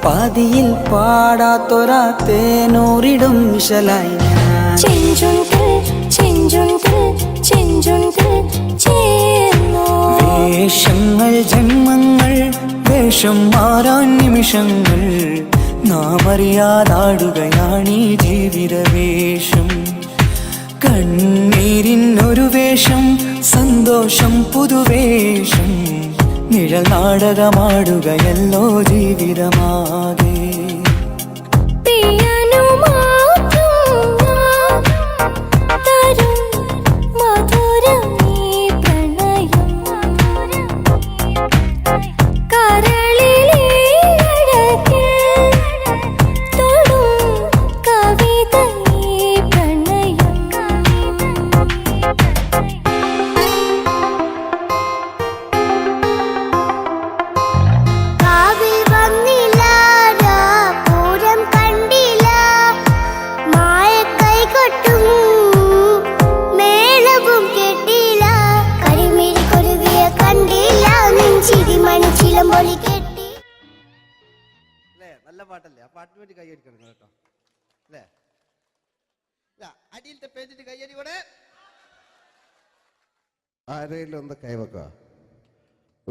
പാതിയിൽ പാടാത്തൊരാ തേനൂറിടും മിശലായി വേഷങ്ങൾ ജന്മങ്ങൾ, വേഷം മാറാൻ നിമിഷങ്ങൾ, നാം അറിയാതാടുകയാണീ ജീവിതവേഷം. കണ്ണീരിനൊരു വേഷം, സന്തോഷം പുതുവേഷം, നിഴൽ നാടകമാടുകയല്ലോ ജീവിതമാകെ. നല്ല പാട്ടല്ലേ? ആ പാട്ടിന് വേണ്ടി കൈയടിക്കണം കേട്ടോ, അല്ലേ? അടിയിലത്തെ പേജിന്റെ കൈയടി കൂടെ ആരെങ്കിലും ഒന്ന് കൈവക്ക.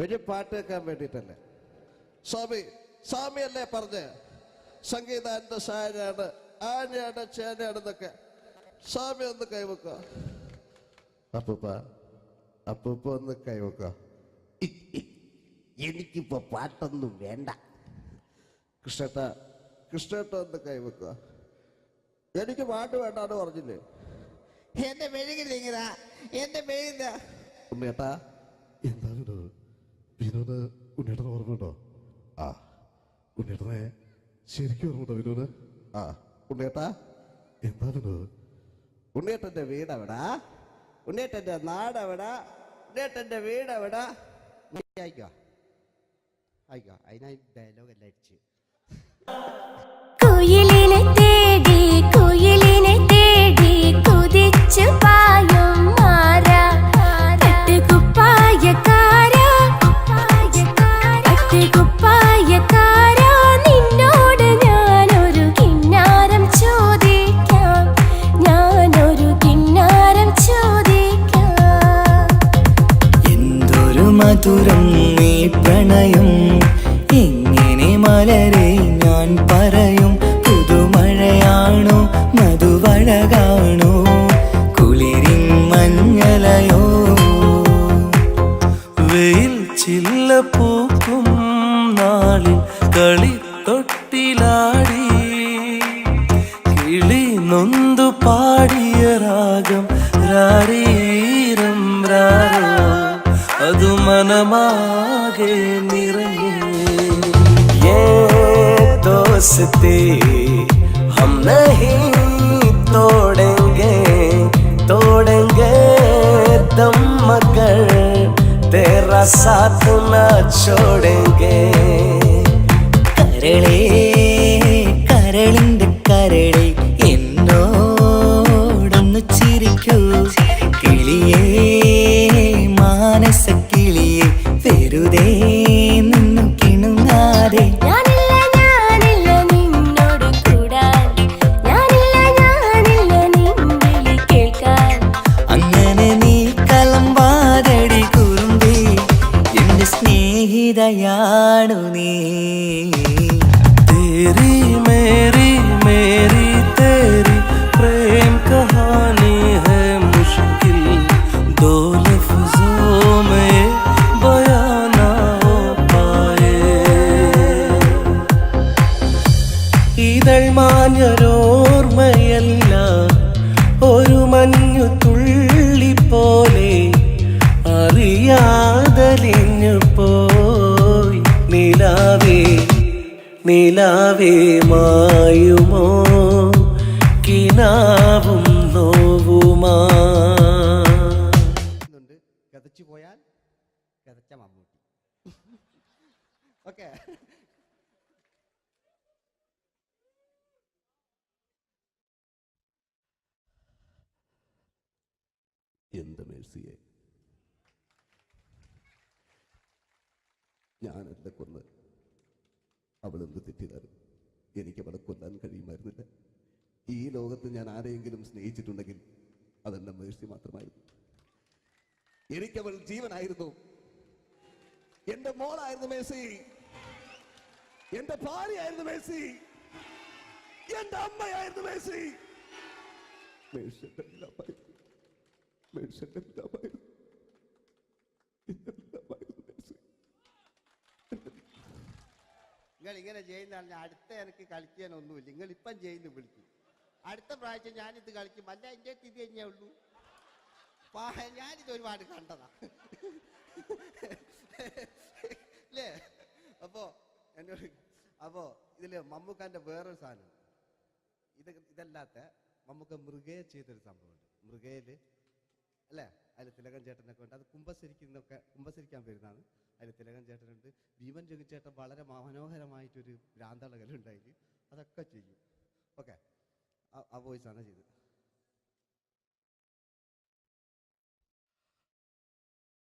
ഒരു പാട്ട് വെക്കാൻ വേണ്ടിട്ടല്ലേ? സ്വാമിയല്ലേ പറഞ്ഞ് സംഗീതം എന്റെ സാരാണ്, ആനയാണ് ചേനയാണെന്നൊക്കെ. സ്വാമി ഒന്ന് കൈവക്ക. അപ്പൂപ്പ ഒന്ന് കൈവക്ക. എനിക്കിപ്പോ പാട്ടൊന്നും വേണ്ട. കൃഷ്ണേട്ട ഒന്ന് കൈവെക്കുക. എനിക്ക് പാട്ട് വേണ്ടാന്ന് പറഞ്ഞില്ലേ? എന്റെ മെഴുകില്ല, എന്റെ മെഴുകില്ല. ഉണ്ണേട്ടാ എന്താ വിനോദ്? ഉണ്ണേട്ടനെ ഓർമ്മയുണ്ടോ? ആ ഉണ്ണേട്ടനെ ശരിക്കും ഓർമ്മയുണ്ടോ വിനോദ്? ആ ഉണ്ണേട്ടാ എന്താ വിനോദ്? ഉണ്ണേട്ടന്റെ വീടെവിടാ? ഉണ്ണേട്ടന്റെ നാടെവിടാ? ഉണ്ണേട്ടന്റെ വീടെവിടാ? അയക്കോ അയക്കോ, അതിനായി ഡയലോഗ് എല്ലാം അടിച്ച്. കുയിലിനെ തേടി, കുയിലിനെ തേടി കുതിച്ചു പായും മാറാ, തട്ടുകുപ്പായക്കാരാ, തട്ടുകുപ്പായക്കാരാ, നിന്നോട് ഞാനൊരു കിന്നാരം ചോദിക്കാം, ഞാനൊരു കിന്നാരം ചോദിക്കാം. എന്തൊരു മധുരം നീ പ്രണയം, എങ്ങനെ മലരെ ഞാൻ പറയും. പുതുമഴയാണോ മധുവഴകാണോ കുളിരിൻ മഞ്ഞലയോ, വെയിൽ ചില്ല പൂക്കും നാളിൽ കളി തൊട്ടിലാടി, കിളി നൊന്തു പാടിയ രാഗം രാരീരം രാരോ, അത് മനമാകെ നിറഞ്ഞേ. दोस्ती हम नहीं तोड़ेंगे, तोड़ेंगे दम मगर तेरा साथ न छोड़ेंगे. കരളേ കരളിന്റെ കരളെ എന്നോടൊന്നു ചിരിക്കൂ, കിളിയേ മാനസ കിളിയെ വെറുതെ നിന്നും കിണുങ്ങാതെ. സ്നേഹിതയാണു നീ, തേരി മേരി മേരി തേരി പ്രേം കഹാനി ഹൈ മുഷ്കിൽ, ദോ ലഫ്സോं में बयां ना हो पाए. ഇതൾ മാഞ്ഞൊരോർമ്മയല്ല ഒരു മഞ്ഞു തുള്ളി പോലെ അറിയാതലിഞ്ഞു പോയി നിലാവേ നിലാവേ മായുമോ കിനാവും നോവുമാ. കഥച്ചു പോയാൽ കഥച്ച മമ്മൂട്ടി. ഓക്കെ, എന്ത് മേഴ്സിയെ, ഞാനല്ല കൊന്ന്, അവളെന്ത് തെറ്റിയതായിരുന്നു. എനിക്ക് അവളെ കൊല്ലാൻ കഴിയുമായിരുന്നില്ല. ഈ ലോകത്ത് ഞാൻ ആരെയെങ്കിലും സ്നേഹിച്ചിട്ടുണ്ടെങ്കിൽ അതെന്റെ മേഴ്സി മാത്രമായിരുന്നു. എനിക്കവൾ ജീവനായിരുന്നു, എന്റെ മോളായിരുന്നു മേഴ്സി, എന്റെ ഭാര്യയായിരുന്നു മേഴ്സി, എന്റെ അമ്മയായിരുന്നു മേഴ്സി. മേഴ്സിയുടെ എല്ലാമായിരുന്നു, മേഴ്സിയുടെ എല്ലാമായിരുന്നു, മേഴ്സി. നിങ്ങൾ ഇങ്ങനെ ചെയ്യുന്ന അടുത്ത എനിക്ക് കളിക്കാനൊന്നുമില്ല. നിങ്ങൾ ഇപ്പം ചെയ്യുന്നു വിളിക്കും. അടുത്ത പ്രാവശ്യം ഞാനിത് കളിക്കും. അല്ല, എൻ്റെ ഇത് തന്നെയേ ഉള്ളൂ. ഞാനിത് ഒരുപാട് കണ്ടതാ അല്ലേ? അപ്പോ ഇതില് മമ്മൂക്കാന്റെ വേറൊരു സാധനം, ഇതല്ലാത്ത മമ്മൂക്ക മൃഗയെ ചെയ്തൊരു സംഭവമുണ്ട്. മൃഗയില് അല്ലേ, അതിൽ തിലകൻ ചേട്ടനൊക്കെ ഉണ്ട്. അത് കുമ്പസരിക്കാൻ വരുന്നതാണ്. അതിൽ തിലകൻ ചേട്ടനുണ്ട്, ഭീമൻ രഘുചേട്ടൻ വളരെ മനോഹരമായിട്ടൊരു ഭ്രാന്തളകലുണ്ടായി. അതൊക്കെ ചെയ്യും. ഓക്കെ, ആ വോയിസാണ് ചെയ്തത്.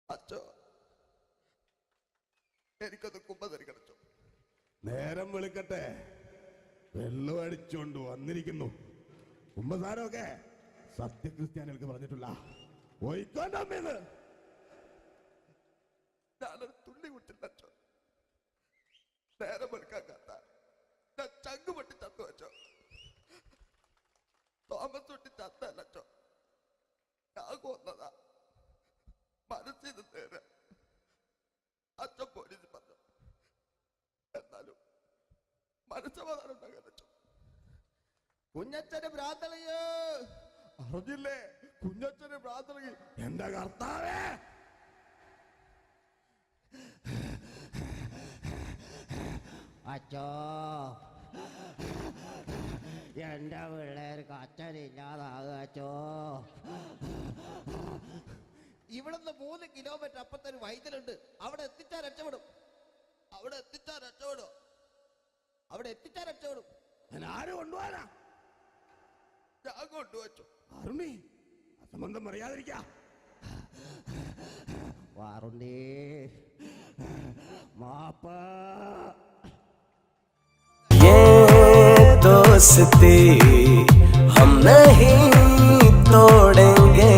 അച്ചോ, എനിക്കത് കുമ്പസരിക്കണച്ചോ. നേരം വെളുക്കട്ടെ, വെള്ളം അടിച്ചോണ്ട് വന്നിരിക്കുന്നു. കുമ്പസാരമൊക്കെ സത്യക്രിസ്ത്യാനികൾക്ക് പറഞ്ഞിട്ടുള്ള ഒയ്ക്കോണ്ടമ്മേന്ന് ഞാനൊരു തുള്ളി കുട്ടില്ലച്ചോ. നേരം വെളുക്കാൻ കാത്ത ഞാൻ ചങ്ക് പൊട്ടി ചത്തു വെച്ചോ. തോമസ് തൊട്ടി ചത്തല്ലച്ചോ, ഞാൻ കൊന്നതാ. മനസ്സിൽ നേരെ അച്ഛൻ പോലീസ് പറഞ്ഞു. എന്നാലും മനസ്സമാധാനം ഉണ്ടാകാനോ. കുഞ്ഞച്ഛന് ഭ്രാന്തളയോ അറിഞ്ഞില്ലേ? കുഞ്ഞച്ഛന് ഭ്രാന്തളകി. എന്റെ കർത്താവേ, അച്ഛോ, എന്റെ പിള്ളേർക്ക് അച്ഛനില്ലാതാകുക അച്ഛോ. ഇവിടുന്ന് 3 കിലോമീറ്റർ അപ്പത്തൊരു വൈദ്യുണ്ട്. അവിടെ എത്തിച്ചാൽ രക്ഷപ്പെടും. ഞാൻ ആരും കൊണ്ടുപോകാനാ? ഞാൻ കൊണ്ടുവച്ചു. അരുണി, അസംബന്ധം അറിയാതിരിക്ക. വാറുണ്ടേ മാപ്പ. दोस्ती हम नहीं तोड़ेंगे,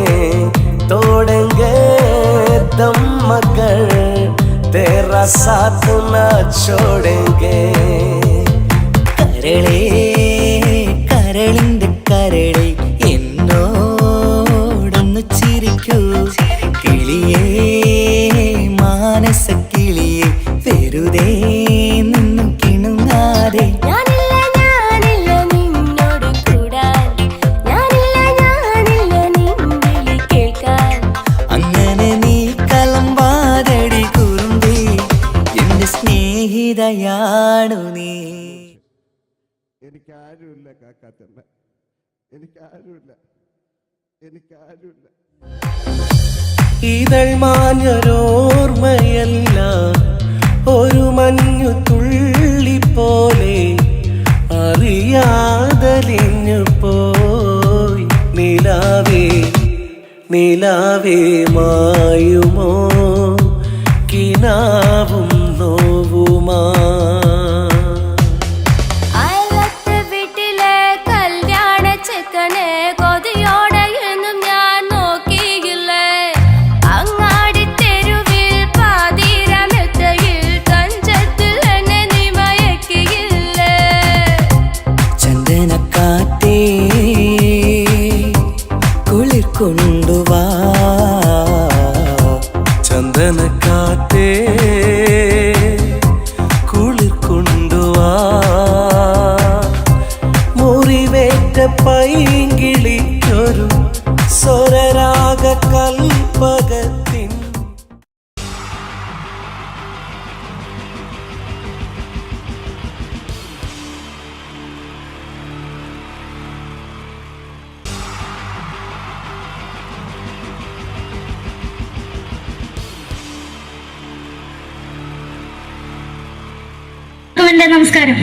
तोड़ेंगे दम मगर तेरा साथ न छोड़ेंगे. കരളേ കരളിന്റെ കരളെ എന്നോടൊന്ന് ചിരിക്കൂ കിളിയേ, മാനസ കിളിയെ വെറുതെ നിന്നും കിണുങ്ങാതെ. സ്നേഹിതയാണു നീ. എനിക്കാരുമില്ല കാക്കാത്തമ്മ, എനിക്കാരുമില്ല. ഇതൾ മാഞ്ഞൊരോർമ്മയല്ല ഒരു മഞ്ഞു തുള്ളി പോലെ അറിയാതലിഞ്ഞു പോയി നിലാവേ നിലാവേ മായുമോ കിനാവും നോവുമാ. വീട്ടിലെ കല്യാണ ചെക്കനെ കൊതിയോടെ എന്നും ഞാൻ നോക്കിയില്ലേ. അങ്ങാടി തെരുവിൽ പാതിരമെത്തയിൽ തഞ്ചത്തിൽ എന്നെ നീ മയക്കിയില്ലേ. ചന്ദനക്കാറ്റേ കുളിർ കൊണ്ടുവാ, എൻ്റെ നമസ്കാരം.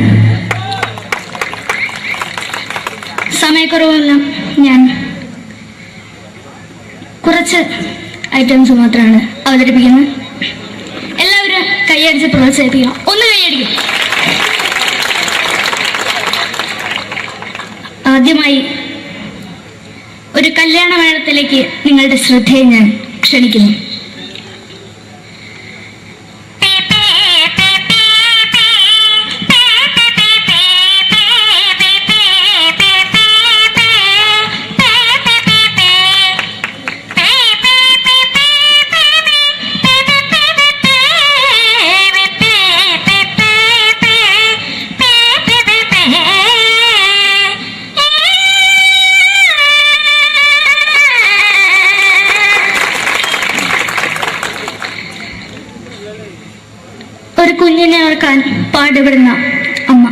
സമയക്കുറവല്ല, ഞാൻ കുറച്ച് ഐറ്റംസ് മാത്രമാണ് അവതരിപ്പിക്കുന്നത്. എല്ലാവരും കൈയടിച്ച് പ്രോത്സാഹിപ്പിക്കണം. ഒന്ന് കൈയടിക്കും. ആദ്യമായി ഒരു കല്യാണമേളത്തിലേക്ക് നിങ്ങളുടെ ശ്രദ്ധയെ ഞാൻ ക്ഷണിക്കുന്നു. ഒരു കുഞ്ഞിനെ ഓർക്കാൻ പാടുപെടുന്ന അമ്മ.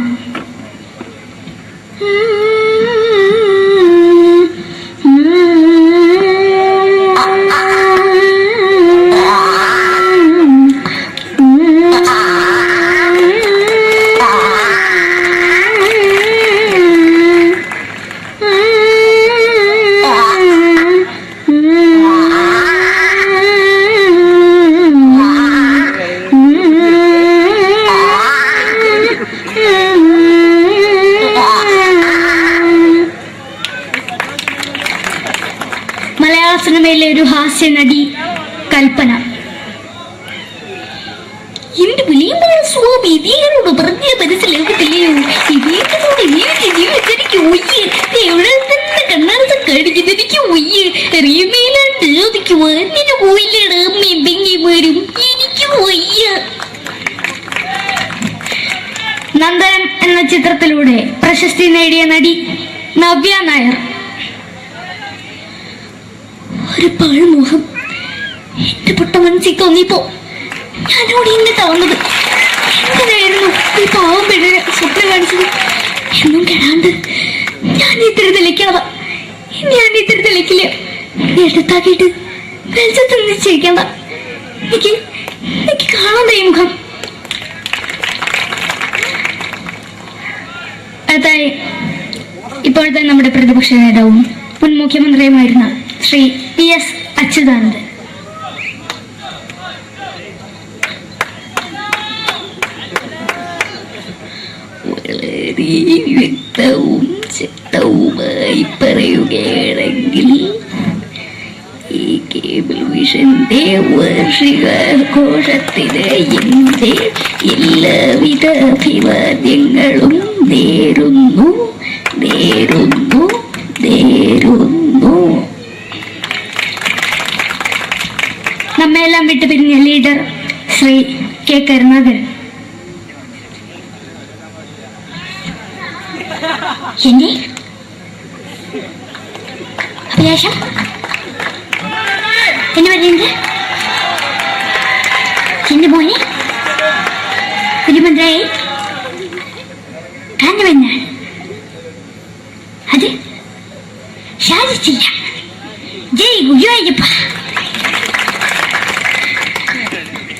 മലയാള സിനിമയിലെ ഒരു ഹാസ്യ നടി കൽപ്പന. എന്റെ വിളിയുമ്പോൾ സ്വാമി ഇതിനോട് പറഞ്ഞ മനസ്സിലാകത്തില്ലയോ? ഇതിനോട് എനിക്ക് ജീവിച്ചെനിക്ക് ഒയ്യ്, എവിടെ തന്നെ കണ്ണാടത്ത് കാണിക്കുന്നത് എനിക്ക് ഒയ്യ്. അറിയുന്നതിലാണ്ട് ചോദിക്കുവാ നിന്നെ പോയില്ലേടാ അമ്മയും പെങ്ങിമാരും, എനിക്ക് ഒയ്യ. നന്ദനം എന്ന ചിത്രത്തിലൂടെ പ്രശസ്തി നേടിയ നടി നവ്യ നായർ. ഒരു പാഴ്മോഹം എന്റെ പൊട്ട മനസ്സിൽ തോന്നിയപ്പോ ഞാനോട് ഇന്നിട്ടാ വന്നത്. എന്തിനായിരുന്നു ഈ പാവം പെണ്ണിനെ സ്വപ്നം കാണിച്ചത്? എന്നും കെടാണ്ട് ഞാൻ ഇത്തിരി തെളിക്കാതെ എടുത്താക്കിയിട്ട് വെളിച്ചത്ത് നിശ്ചയിക്കണ്ട. എനിക്ക് കാണാൻ ഈ മുഖം. അതായി ഇപ്പോഴത്തെ നമ്മുടെ പ്രതിപക്ഷ നേതാവും മുൻ മുഖ്യമന്ത്രിയുമായിരുന്ന ശ്രീ PS അച്യുതാനന്ദൻ. വളരെ വ്യക്തവും ശക്തവുമായി പറയുകയാണെങ്കിൽ ഈ കേബിൾ വിഷന്റെ വാർഷികാഘോഷത്തിന് എന്റെ എല്ലാവിധ അഭിവാദ്യങ്ങളും നേരുന്നു. നമ്മെല്ലാം വിട്ടുപിരിഞ്ഞ ലീഡർ ശ്രീ K. കരുണാകരൻ. എന്റെ അഭിലാഷം എന്നെ പറയുന്നത് എന്റെ മോനെ മുഖ്യമന്ത്രിയായി കാണുമെന്നാണ്. അത് സാധിച്ചില്ല. ജയ് ഗുരുവായൂരപ്പ.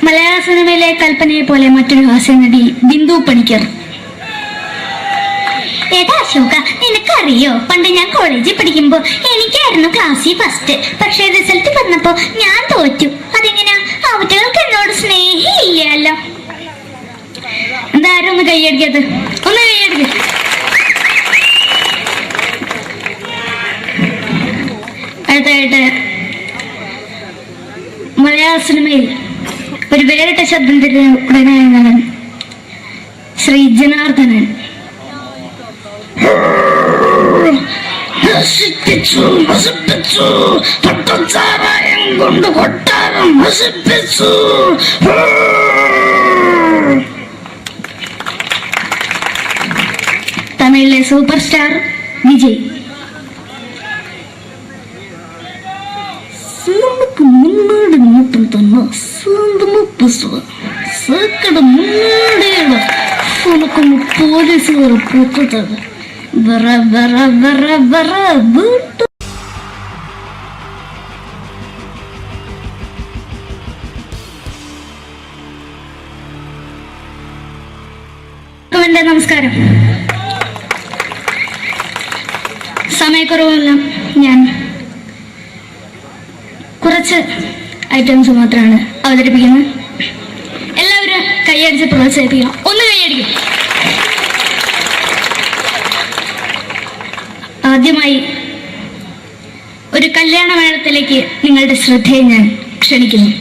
മലയാള സിനിമയിലെ കൽപ്പനയെ പോലെ മറ്റൊരു ഹാസ്യ നടി ബിന്ദു പണിക്കർ. ഏതാ അശോക, നിനക്കറിയോ പണ്ട് ഞാൻ കോളേജിൽ പഠിക്കുമ്പോ എനിക്കായിരുന്നു ക്ലാസ്സിൽ ഫസ്റ്റ്. പക്ഷെ റിസൾട്ട് വന്നപ്പോ ഞാൻ തോറ്റു. അതെങ്ങനെയാ? അവറ്റകൾക്ക് എന്നോട് സ്നേഹമില്ലല്ലോ. എന്താരും ഒന്ന് കൈയടിക്കത്? ഒന്ന് കൈയടിക്ക. അടുത്തായിട്ട് മലയാള സിനിമയിൽ ഒരു വേറിട്ട ശബ്ദത്തിന്റെ ഉടനായ നടൻ ശ്രീ ജനാർദ്ദനൻ. കൊണ്ട് കൊട്ടാരം നശിപ്പിച്ചു. തമിഴിലെ സൂപ്പർ സ്റ്റാർ വിജയ്. നമുക്ക് മുന്നോടി നോട്ടം തന്നെ ഉനക്കൊന്ന് പോലീസുകാർ പൂത്തത് വറ വറ വറ വറ വീട്ടു. എൻ്റെ നമസ്കാരം. സമയക്കുറവെല്ലാം ഞാൻ കുറച്ച് ഐറ്റംസ് മാത്രമാണ് അവതരിപ്പിക്കുന്നത്. എല്ലാവരും കൈയടിച്ച് പ്രോത്സാഹിപ്പിക്കണം. ഒന്ന് കൈയടിക്കും. ആദ്യമായി ഒരു കല്യാണമേളത്തിലേക്ക് നിങ്ങളുടെ ശ്രദ്ധയെ ഞാൻ ക്ഷണിക്കുന്നു.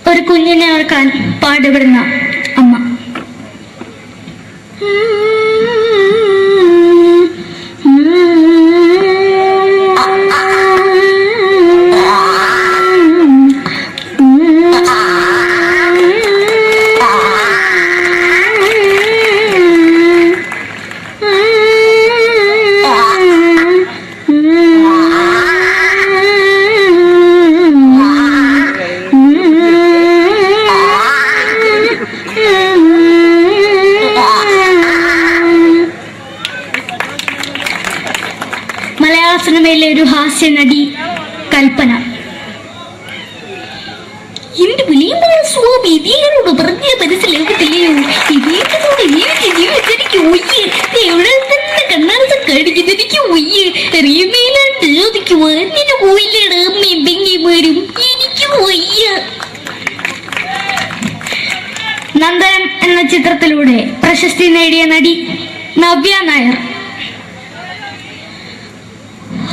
ഒരു കുഞ്ഞിനെ ഓർക്കാൻ പാടുപെടുന്ന അമ്മ. മലയാള സിനിമയിലെ ഒരു ഹാസ്യ നടി കൽപ്പന. എന്റെ വിളിയുമ്പോൾ സ്വാമി ഇതിനോട് പറഞ്ഞ മനസ്സിലാകത്തില്ലയോ? ഇതേക്കോട് എനിക്ക് ജീവിച്ചെനിക്ക് ഒയ്യ്. എവിടെ തന്നെ കണ്ണാറത്ത് കാണിക്കുന്നത് എനിക്ക് ഒയ്യ്. അറിയുന്നതിലാണ്ട് ചോദിക്കുവാൻ നിന്നെ പോയില്ലേടാ അമ്മയും പെങ്ങിമാരും. എനിക്ക് ഒയ്യ. നന്ദനം എന്ന ചിത്രത്തിലൂടെ പ്രശസ്തി നേടിയ നടി നവ്യ നായർ.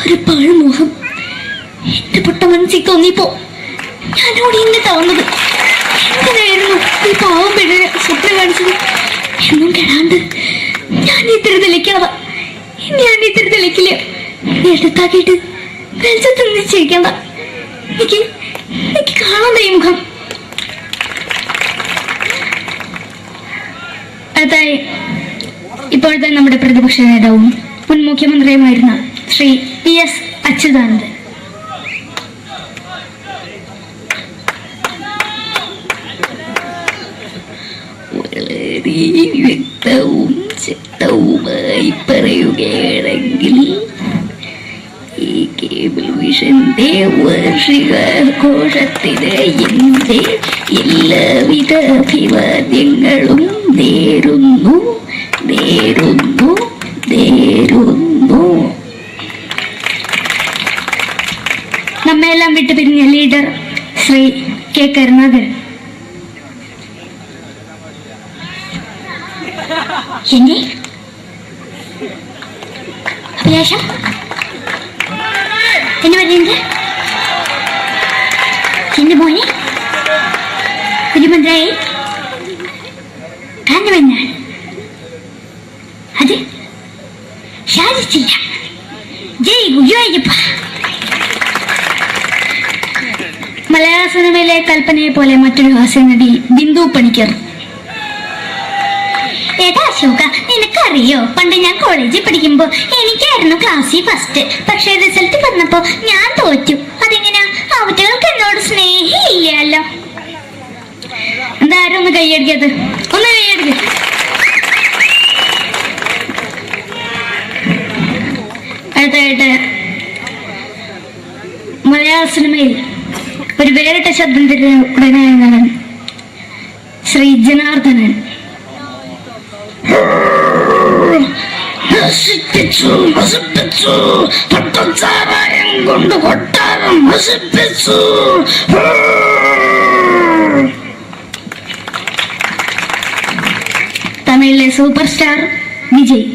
ഒരു പാഴ്മോഹം എന്റെ പൊട്ട മനസ്സിൽ തോന്നിയപ്പോ ഞാനോട് ഇങ്ങോട്ടാ വന്നത്. എന്തിനായിരുന്നു ഈ പാവം പെണ്ണിനെ സ്വപ്നം കാണിച്ചത്? എന്നും കെടാണ്ട് ഞാൻ ഇത്തിരി തെളിക്കാതെ ഞാൻ ഇത്തിരി തെളിക്കില്ല. എടുത്താക്കിയിട്ട് വെളിച്ചത്ത് നിശ്ചയിക്കണ്ട. എനിക്ക് കാണാൻ ഈ മുഖം. അടുത്തായി ഇപ്പോഴത്തെ നമ്മുടെ പ്രതിപക്ഷ നേതാവും മുൻ മുഖ്യമന്ത്രിയുമായിരുന്ന ശ്രീ PS അച്യുതാനന്ദൻ. വളരെ വ്യക്തവും ശക്തവുമായി പറയുകയാണെങ്കിൽ ഈ കേബിൾ വിഷന്റെ വാർഷികാഘോഷത്തിന് എന്റെ എല്ലാവിധ അഭിവാദ്യങ്ങളും നേരുന്നു. നമ്മെല്ലാം വിട്ടുപിരിഞ്ഞ ലീഡർ ശ്രീ K. കരുണാകരൻ. എന്നെ അഭിലാഷം എന്നെ പറയുന്നത് എന്റെ മോനെ തിരുമന്ത്രായി കാരണമെന്നാണ്. അത് സാധിച്ചില്ല. ജയ് ഗുരുവായൂരപ്പ. മലയാള സിനിമയിലെ കൽപ്പനയെ പോലെ മറ്റൊരു ഹാസ്യ നടി ബിന്ദു പണിക്കർ. ഏതാ അശോക, നിനക്കറിയോ പണ്ട് ഞാൻ കോളേജിൽ പഠിക്കുമ്പോ എനിക്കായിരുന്നു ക്ലാസ്സിൽ ഫസ്റ്റ്. പക്ഷെ റിസൾട്ട് വന്നപ്പോ ഞാൻ തോറ്റു. അതെങ്ങനാ? അവറ്റകൾക്ക് എന്നോട് സ്നേഹമില്ലല്ലോ. എന്താരും ഒന്ന് കൈയടിക്കത്? ഒന്ന് കൈയടിക്ക. അടുത്തായിട്ട് മലയാള സിനിമയിൽ ഒരു വേറിട്ട ശബ്ദത്തിന്റെ ഉടനായ ശ്രീ ജനാർദ്ദനൻ. കൊണ്ട് കൊട്ടാരം നശിപ്പിച്ചു. തമിഴിലെ സൂപ്പർ സ്റ്റാർ വിജയ്.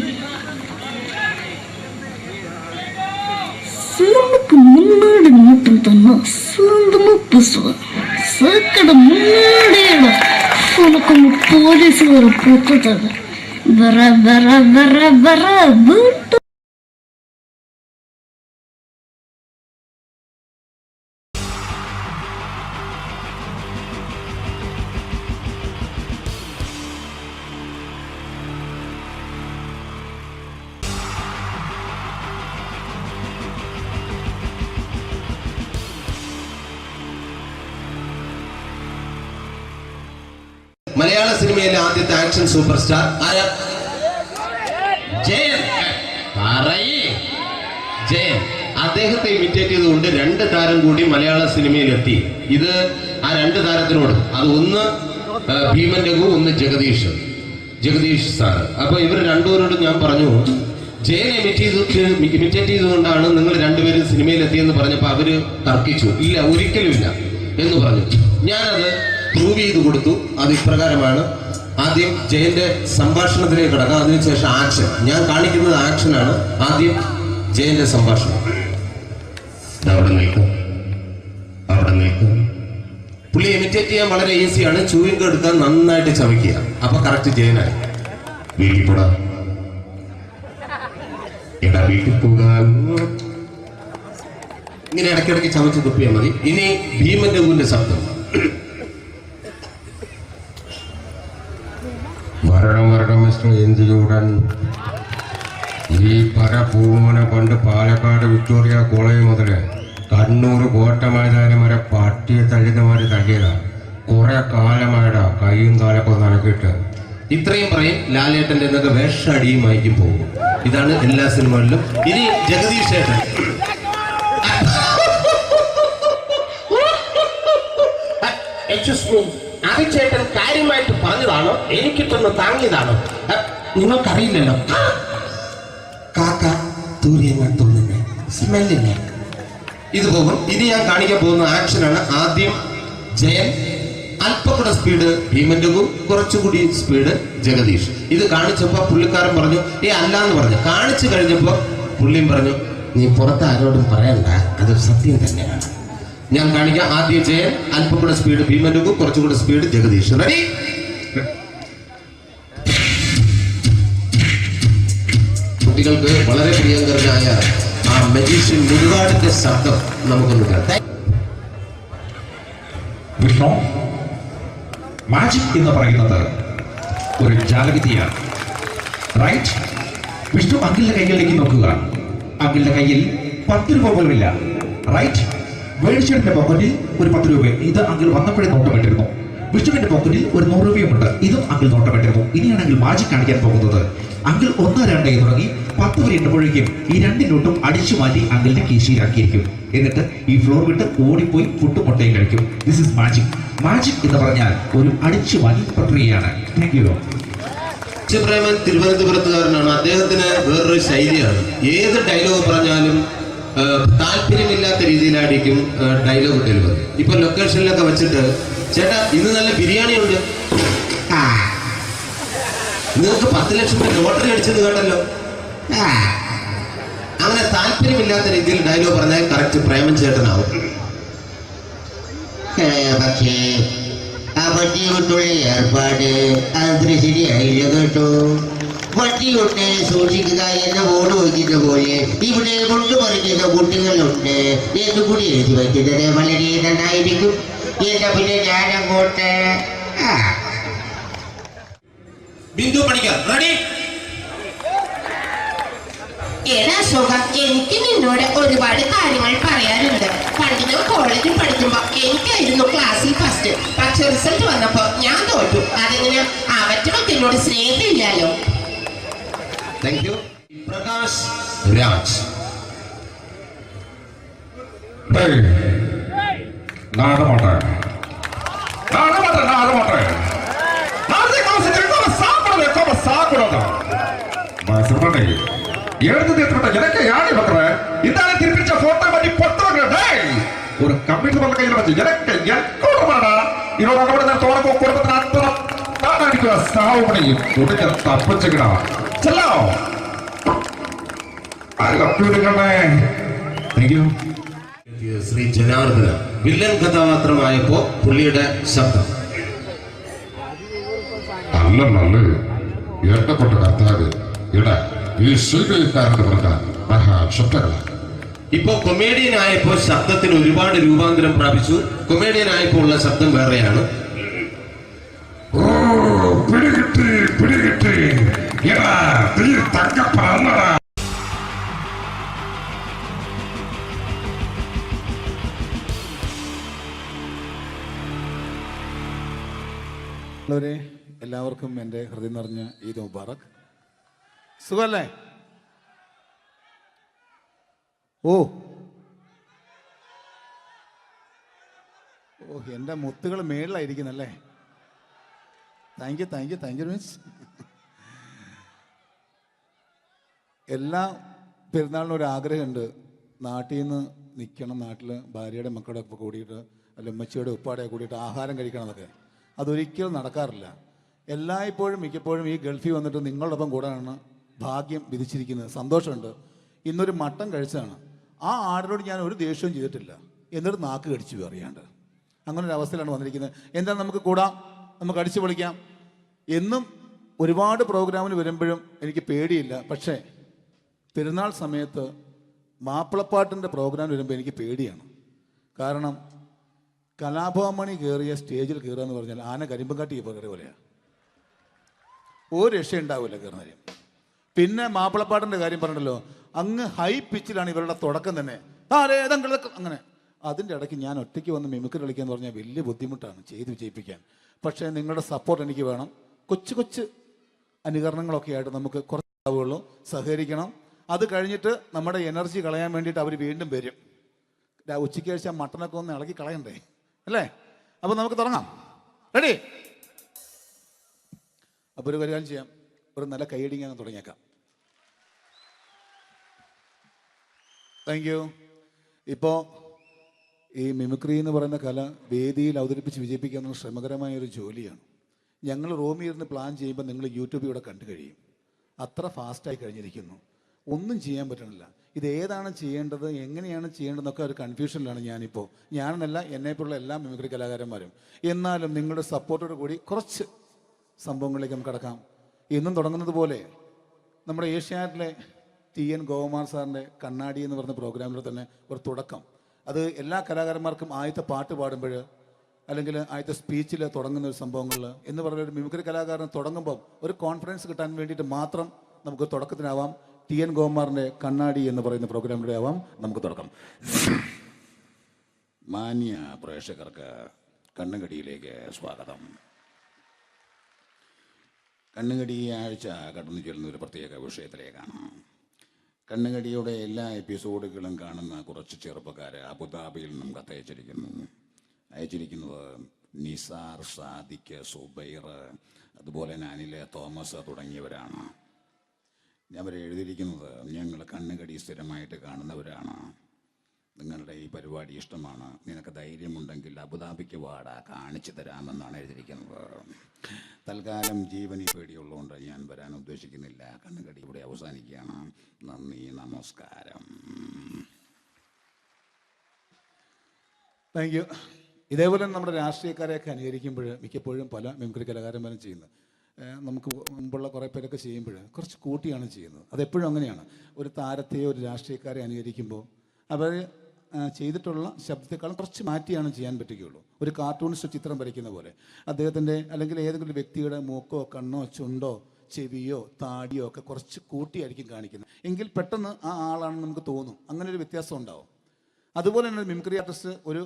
മുன்னாடி மட்டும் തന്നെ സ്വന്തമോ പുസ്തകം സക്കട മുன்னாടിയുള്ള ഉനക്കൊന്ന് പോലീസുകാർ പൊത്തത് വറ വറ വറ വറ വീട്ടു. മലയാള സിനിമയിലെ ആദ്യത്തെ ആക്ഷൻ സൂപ്പർ സ്റ്റാർ ആരാ? ജയൻ. പറയേ ജയൻ. അദ്ദേഹത്തെ ഇമിറ്റേറ്റ് ചെയ്തുകൊണ്ട് 2 താരം കൂടി മലയാള സിനിമയിലെത്തി. ഇത് ആ 2 താരത്തിനോട്, അത് ഒന്ന് ഭീമൻ രഘു, ഒന്ന് ജഗദീഷ് സാറ്. അപ്പൊ ഇവർ രണ്ടുപേരോടും ഞാൻ പറഞ്ഞു, ജയനെ ഇമിറ്റേറ്റ് ചെയ്തുകൊണ്ടാണ് നിങ്ങൾ രണ്ടുപേരും സിനിമയിലെത്തിയെന്ന് പറഞ്ഞപ്പോൾ അവര് തർക്കിച്ചു. ഇല്ല, ഒരിക്കലും ഇല്ല എന്ന് പറഞ്ഞു. ഞാനത് പ്രൂവ് ചെയ്ത് കൊടുത്തു. അത് ഇപ്രകാരമാണ്. ആദ്യം ജയന്റെ സംഭാഷണത്തിലേക്ക് കിടക്കാം, അതിനുശേഷം ആക്ഷൻ. ഞാൻ കാണിക്കുന്നത് ആക്ഷനാണ്. ആദ്യം ജയന്റെ സംഭാഷണം. അവിടെ നിൽക്കും. പുള്ളി ഇമിറ്റേറ്റ് ചെയ്യാൻ വളരെ ഈസിയാണ്. ചൂയിങ് എടുക്കാൻ നന്നായിട്ട് ചവയ്ക്കുക. അപ്പൊ കറക്റ്റ് ജയനായി. വീട്ടിൽ പോടാ, എടാ വീട്ടിൽ പോകാൻ. ഇങ്ങനെ ഇടയ്ക്കിടയ്ക്ക് ചവച്ച് തുപ്പിയാൽ മതി. ഇനി ഭീമൻ രഘുവിന്റെ ശബ്ദം. വരണം മിസ്റ്റർ എന്ത് ചൂടൻ. ഈ പര പൂമന പണ്ട് പാലക്കാട് വിക്ടോറിയ കോളേജ് മുതൽ കണ്ണൂർ കോട്ട മൈതാനം വരെ പട്ടിയെ തള്ളിതമാര് തള്ളിയതാ. കുറെ കാലമായിടാ കൈയും കാലൊക്കെ നനക്കിട്ട്. ഇത്രയും പറയും. ലാലേട്ടന്റെ എന്നൊക്കെ വേഷടിയുമായിരിക്കും പോകും. ഇതാണ് എല്ലാ സിനിമകളിലും. ഇനി ജഗദീഷ് ചേട്ടൻ. ചേട്ടൻ കാര്യമായിട്ട് പറഞ്ഞതാണോ എനിക്കിട്ടൊന്ന് താങ്ങിയതാണോ? നിങ്ങൾക്കറിയില്ലല്ലോ. കാക്ക തൂര്യങ്ങൾ തോന്നുന്നേ സ്മെല്ലില്ലേ? ഇത് പോകും. ഇനി ഞാൻ കാണിക്കാൻ പോകുന്ന ആക്ഷനാണ്. ആദ്യം ജയൻ, അല്പം കൂടെ സ്പീഡ് ഭീമൻ രഘു, കുറച്ചുകൂടി സ്പീഡ് ജഗദീഷ്. ഇത് കാണിച്ചപ്പോ പുള്ളിക്കാരൻ പറഞ്ഞു അല്ലാന്ന് പറഞ്ഞു. കാണിച്ചു കഴിഞ്ഞപ്പോ പുള്ളിയും പറഞ്ഞു നീ പുറത്ത് ആരോടും പറയണ്ട, അത് സത്യം തന്നെയാണ്. ഞാൻ കാണിക്കാം. ആദ്യം ജയൻ, അല്പം കൂടെ സ്പീഡ് ഭീമൻ രഘു, കുറച്ചുകൂടെ സ്പീഡ് ജഗദീഷ്. റെഡി? കുട്ടികൾക്ക് വളരെ പ്രിയങ്കരനായ ആ മജീഷ്യൻ മുരുകാടിന്റെ ശബ്ദം നമുക്കൊന്ന് കേൾക്കാം. വിഷ്ണു, മാജിക് എന്ന് പറയുന്നത് ഒരു ജാലവിദ്യയാണ്. റൈറ്റ്? വിഷ്ണു അങ്കിളിന്റെ കൈകളിലേക്ക് നോക്കുക. അങ്കിളിന്റെ കയ്യിൽ 10 രൂപ പോലുമില്ല. റൈറ്റ്? വേണിച്ചേട്ടന്റെ പോക്കറ്റിൽ ഒരു 10 രൂപ. ഇത് അങ്കിൾ വന്നപ്പോഴേ നോട്ടമിട്ടിരുന്നു. വിഷ്ണുവിന്റെ പോക്കറ്റിൽ ഒരു 100 രൂപയുമുണ്ട്. ഇതും അങ്കിൾ നോട്ടമിട്ടിരുന്നു. ഇനിയാണെങ്കിൽ മാജിക് കാണിക്കാൻ പോകുന്നത്. അങ്കിൾ 1, 2 തുടങ്ങി 10 വരെ എണ്ണുമ്പോഴേക്കും ഈ 2 നോട്ടും അടിച്ചു മാറ്റി അങ്കിളിന്റെ കീശയിലാക്കിയിരിക്കും. എന്നിട്ട് ഈ ഫ്ലോർ വിട്ട് ഓടിപ്പോയി പുട്ടും മുട്ടയും കഴിക്കും. This is magic. മാജിക് എന്ന് പറഞ്ഞാൽ ഒരു അടിച്ചു മാറ്റി പ്രക്രിയയാണ്. Thank you. പ്രേമൻ തിരുവനന്തപുരത്തുകാരനാണ്. അദ്ദേഹത്തിന് വേറൊരു ശൈലിയാണ്. ഏത് ഡയലോഗ് പറഞ്ഞാലും താല്പര്യമില്ലാത്ത രീതിയിലായിരിക്കും ഡയലോഗ് ഡെലിവറി. ഇപ്പൊ ലൊക്കേഷനിലൊക്കെ വെച്ചിട്ട് ചേട്ടാ ഇന്ന് നല്ല ബിരിയാണി ഉണ്ട്, നിങ്ങൾക്ക് 10 ലക്ഷം രൂപ ലോട്ടറി അടിച്ചെന്ന് കേട്ടല്ലോ. അങ്ങനെ താല്പര്യമില്ലാത്ത രീതിയിൽ ഡയലോഗ് പറഞ്ഞാൽ കറക്റ്റ് പ്രേമൻ ചേട്ടനാവും. പക്ഷേ ആ വട്ടിയൊട്ടുള്ള ഏർപ്പാട് അത്ര ശരിയായില്ല കേട്ടോ. വട്ടിയൊട്ട് സൂക്ഷിക്കുക എന്ന ബോർഡ് വയ്ക്കുന്ന പോലെ ഇവിടെ കൊണ്ടുപറിക്കുന്ന കുട്ടികളുണ്ട് എന്ന് കൂടി എഴുതി വയ്ക്കുന്നത് വളരെ നന്നായിരിക്കും. എന്നാ പിന്നെ ഞാനങ്ങോട്ട് ബിന്ദു പണിക്കർ. റെഡി? എടാ അശോക, എനിക്ക് നിന്നോട് ഒരുപാട് കാര്യങ്ങൾ പറയാനുണ്ട്. പണ്ട് ഞാൻ കോളേജിൽ പഠിക്കുമ്പോ എനിക്കായിരുന്നു ക്ലാസ്സിൽ ഫസ്റ്റ്. പക്ഷെ റിസൾട്ട് വന്നപ്പോ ഞാൻ തോറ്റു. അതെങ്ങനെ അവറ്റൊക്കെ എന്നോട് സ്നേഹമില്ലല്ലോ. Thank you. പ്രകാശ് രാജ്. எனக்கு யாரு பண்ற இந்த திருப்பிச்ச போட்டோ பண்ணி பொட்டுறங்க. ஒரு கம்ப்யூட்டர் பண்ண கையில வச்சு எனக்கு எக்கோடமாடா இதோட கூட தோறப்போ குடும்பத்துல அத்தனை நான் அடிக்கிற சாவு பண்ணி கொடுக்க தப்பிச்சுக்கடா. செல்லோ ശ്രീ ജനാർദ്ദന വില്ലൻ കഥാപാത്രമായപ്പോ പുള്ളിയുടെ ശബ്ദം. നല്ല നല്ല ഏട്ടപ്പെട്ട കർത്താവ് ഇട ഈ സ്വീകരിക്കാരുടെ പ്രകാരം മഹാശബ്ദങ്ങളാണ്. ഇപ്പോ കൊമേഡിയൻ ആയപ്പോ ശബ്ദത്തിന് ഒരുപാട് രൂപാന്തരം പ്രാപിച്ചു. കൊമേഡിയൻ ആയപ്പോ ഉള്ള ശബ്ദം വേറെയാണ്. ഓ പിടികിട്ടി എടാ തീ തങ്കപ്പറന്നടാ. ഒരു എല്ലാവർക്കും എൻ്റെ ഹൃദയം നിറഞ്ഞ ഈദ് മുബാറക്. സുഖല്ലേ? ഓ ഓ എൻ്റെ മുത്തുകൾ മേളിലായിരിക്കുന്നല്ലേ. താങ്ക് യു മീൻസ് എല്ലാ പെരുന്നാളിനും ഒരു ആഗ്രഹമുണ്ട്, നാട്ടിൽ നിന്ന് നിൽക്കണം, നാട്ടിൽ ഭാര്യയുടെ മക്കളുടെ ഒക്കെ കൂടിയിട്ട് അല്ല ഉമ്മച്ചിയുടെ ഉപ്പാടെ കൂടിയിട്ട് ആഹാരം കഴിക്കണം എന്നൊക്കെ. അതൊരിക്കലും നടക്കാറില്ല. എല്ലായ്പ്പോഴും മിക്കപ്പോഴും ഈ ഗൾഫിൽ വന്നിട്ട് നിങ്ങളോടൊപ്പം കൂടാനാണ് ഭാഗ്യം വിധിച്ചിരിക്കുന്നത്. സന്തോഷമുണ്ട്. ഇന്നൊരു മട്ടൻ കഴിച്ചതാണ്. ആ ആടിനോട് ഞാൻ ഒരു ദേഷ്യവും ചെയ്തിട്ടില്ല, എന്നിട്ട് നാക്ക് കടിച്ചു അറിയാണ്ട്. അങ്ങനെ ഒരു അവസ്ഥയിലാണ് വന്നിരിക്കുന്നത്. എന്താണ്, നമുക്ക് കൂടാം, നമുക്ക് അടിച്ചു പൊളിക്കാം. എന്നും ഒരുപാട് പ്രോഗ്രാമിന് വരുമ്പോഴും എനിക്ക് പേടിയില്ല. പക്ഷേ പെരുന്നാൾ സമയത്ത് മാപ്പിളപ്പാട്ടിൻ്റെ പ്രോഗ്രാം വരുമ്പോൾ എനിക്ക് പേടിയാണ്. കാരണം കലാഭവമണി കയറിയ സ്റ്റേജിൽ കയറുക എന്ന് പറഞ്ഞാൽ ആന കരിമ്പം കാട്ടി കയറിയ പോലെയാണ്. ഒരു രക്ഷയുണ്ടാവില്ല കയറുന്നതിന്. പിന്നെ മാപ്പിളപ്പാട്ടിൻ്റെ കാര്യം പറഞ്ഞല്ലോ, അങ്ങ് ഹൈ പിച്ചിലാണ് ഇവരുടെ തുടക്കം തന്നെ. അങ്ങനെ അതിൻ്റെ ഇടയ്ക്ക് ഞാൻ ഒറ്റയ്ക്ക് വന്ന് മിമിക്രി കളിക്കുക എന്ന് പറഞ്ഞാൽ വലിയ ബുദ്ധിമുട്ടാണ് ചെയ്ത് വിജയിപ്പിക്കാൻ. പക്ഷേ നിങ്ങളുടെ സപ്പോർട്ട് എനിക്ക് വേണം. കൊച്ചു കൊച്ചു അനുകരണങ്ങളൊക്കെ ആയിട്ട് നമുക്ക് കുറച്ചാവുള്ളൂ, സഹകരിക്കണം. അത് കഴിഞ്ഞിട്ട് നമ്മുടെ എനർജി കളയാൻ വേണ്ടിയിട്ട് അവർ വീണ്ടും വരും. ഉച്ചയ്ക്ക് കഴിച്ചാൽ മട്ടനൊക്കെ ഒന്ന് ഇളക്കി കളയണ്ടേ അല്ലേ? അപ്പോൾ നമുക്ക് തുടങ്ങാം. റെഡി? അപ്പോൾ ഒരു കാര്യം ചെയ്യാം, ഒരു നല്ല കൈയടിങ്ങ് അങ്ങ് തുടങ്ങിയേക്കാം. Thank you. ഇപ്പോൾ ഈ മിമിക്രി എന്ന് പറയുന്ന കല വേദിയിൽ അവതരിപ്പിച്ച് വിജയിപ്പിക്കുക എന്ന ശ്രമകരമായ ഒരു ജോലിയാണ്. ഞങ്ങൾ റൂമിൽ ഇരുന്ന് പ്ലാൻ ചെയ്യുമ്പോൾ നിങ്ങൾ യൂട്യൂബിലൂടെ കണ്ടു കഴിയും. അത്ര ഫാസ്റ്റായി കഴിഞ്ഞിരിക്കുന്നു, ഒന്നും ചെയ്യാൻ പറ്റണില്ല. ഇത് ഏതാണ് ചെയ്യേണ്ടത്, എങ്ങനെയാണ് ചെയ്യേണ്ടതെന്നൊക്കെ ഒരു കൺഫ്യൂഷനിലാണ് ഞാനിപ്പോൾ. ഞാനെന്നല്ല, എന്നെപ്പോലുള്ള എല്ലാ മിമിക്രി കലാകാരന്മാരും. എന്നാലും നിങ്ങളുടെ സപ്പോർട്ടോട് കൂടി കുറച്ച് സംഭവങ്ങളിലേക്ക് നമുക്ക് കടക്കാം. എന്നും തുടങ്ങുന്നത് പോലെ നമ്മുടെ ഏഷ്യാനെറ്റിലെ TN ഗോപകുമാർ സാറിൻ്റെ കണ്ണാടി എന്ന് പറഞ്ഞ പ്രോഗ്രാമിൽ തന്നെ ഒരു തുടക്കം. അത് എല്ലാ കലാകാരന്മാർക്കും ആദ്യത്തെ പാട്ട് പാടുമ്പോൾ അല്ലെങ്കിൽ ആദ്യത്തെ സ്പീച്ചിൽ തുടങ്ങുന്ന ഒരു സംഭവങ്ങളിൽ എന്ന് പറഞ്ഞ ഒരു മിമിക്രി കലാകാരൻ തുടങ്ങുമ്പം ഒരു കോൺഫിഡൻസ് കിട്ടാൻ വേണ്ടിയിട്ട് മാത്രം നമുക്ക് തുടക്കത്തിനാവാം. TN ഗോപകുമാറിൻ്റെ കണ്ണാടി എന്ന് പറയുന്ന പ്രോഗ്രാമിലൂടെ ആവാം നമുക്ക് തുടക്കം. മാന്യ പ്രേക്ഷകർക്ക് കണ്ണുകടിയിലേക്ക് സ്വാഗതം. കണ്ണുകടി ആഴ്ച കടന്നു ചെല്ലുന്ന ഒരു പ്രത്യേക വിഷയത്തിലേക്കാണ്. കണ്ണുകടിയുടെ എല്ലാ എപ്പിസോഡുകളും കാണുന്ന കുറച്ച് ചെറുപ്പക്കാർ അബുദാബിയിൽ നിന്നും അയച്ചിരിക്കുന്നത് നിസാർ, സാദിഖ്, സുബൈർ, അതുപോലെ അനിൽ, തോമസ് തുടങ്ങിയവരാണ്. അവർ എഴുതിയിരിക്കുന്നത്, ഞങ്ങൾ കണ്ണുകടി സ്ഥിരമായിട്ട് കാണുന്നവരാണ്, നിങ്ങളുടെ ഈ പരിപാടി ഇഷ്ടമാണ്, നിനക്ക് ധൈര്യമുണ്ടെങ്കിൽ അബുദാബിക്ക് വാടാ, കാണിച്ചു തരാമെന്നാണ് എഴുതിയിരിക്കുന്നത്. തൽക്കാലം ജീവനി പേടിയുള്ളതുകൊണ്ട് ഞാൻ വരാൻ ഉദ്ദേശിക്കുന്നില്ല. കണ്ണുകടി ഇവിടെ അവസാനിക്കുകയാണ്. നന്ദി, നമസ്കാരം. Thank you. ഇതേപോലെ നമ്മുടെ രാഷ്ട്രീയക്കാരെയൊക്കെ അനുകരിക്കുമ്പോൾ മിക്കപ്പോഴും പല മിമിക്രി കലാകാരന്മാരും ചെയ്യുന്നത്, നമുക്ക് മുമ്പുള്ള കുറേ പേരൊക്കെ ചെയ്യുമ്പോൾ കുറച്ച് കൂട്ടിയാണ് ചെയ്യുന്നത്. അതെപ്പോഴും അങ്ങനെയാണ്. ഒരു താരത്തെയോ ഒരു രാഷ്ട്രീയക്കാരെ അനുകരിക്കുമ്പോൾ അവർ ചെയ്തിട്ടുള്ള ശബ്ദത്തെക്കാളും കുറച്ച് മാറ്റിയാണ് ചെയ്യാൻ പറ്റുകയുള്ളൂ. ഒരു കാർട്ടൂണിസ്റ്റ് ചിത്രം വരയ്ക്കുന്ന പോലെ അദ്ദേഹത്തിൻ്റെ അല്ലെങ്കിൽ ഏതെങ്കിലും വ്യക്തിയുടെ മൂക്കോ കണ്ണോ ചുണ്ടോ ചെവിയോ താടിയോ ഒക്കെ കുറച്ച് കൂട്ടിയായിരിക്കും കാണിക്കുന്നത്. എങ്കിൽ പെട്ടെന്ന് ആ ആളാണെന്ന് നമുക്ക് തോന്നും. അങ്ങനെ ഒരു വ്യത്യാസം ഉണ്ടാവും. അതുപോലെ തന്നെ മിമിക്രി ആർട്ടിസ്റ്റ് ഒരു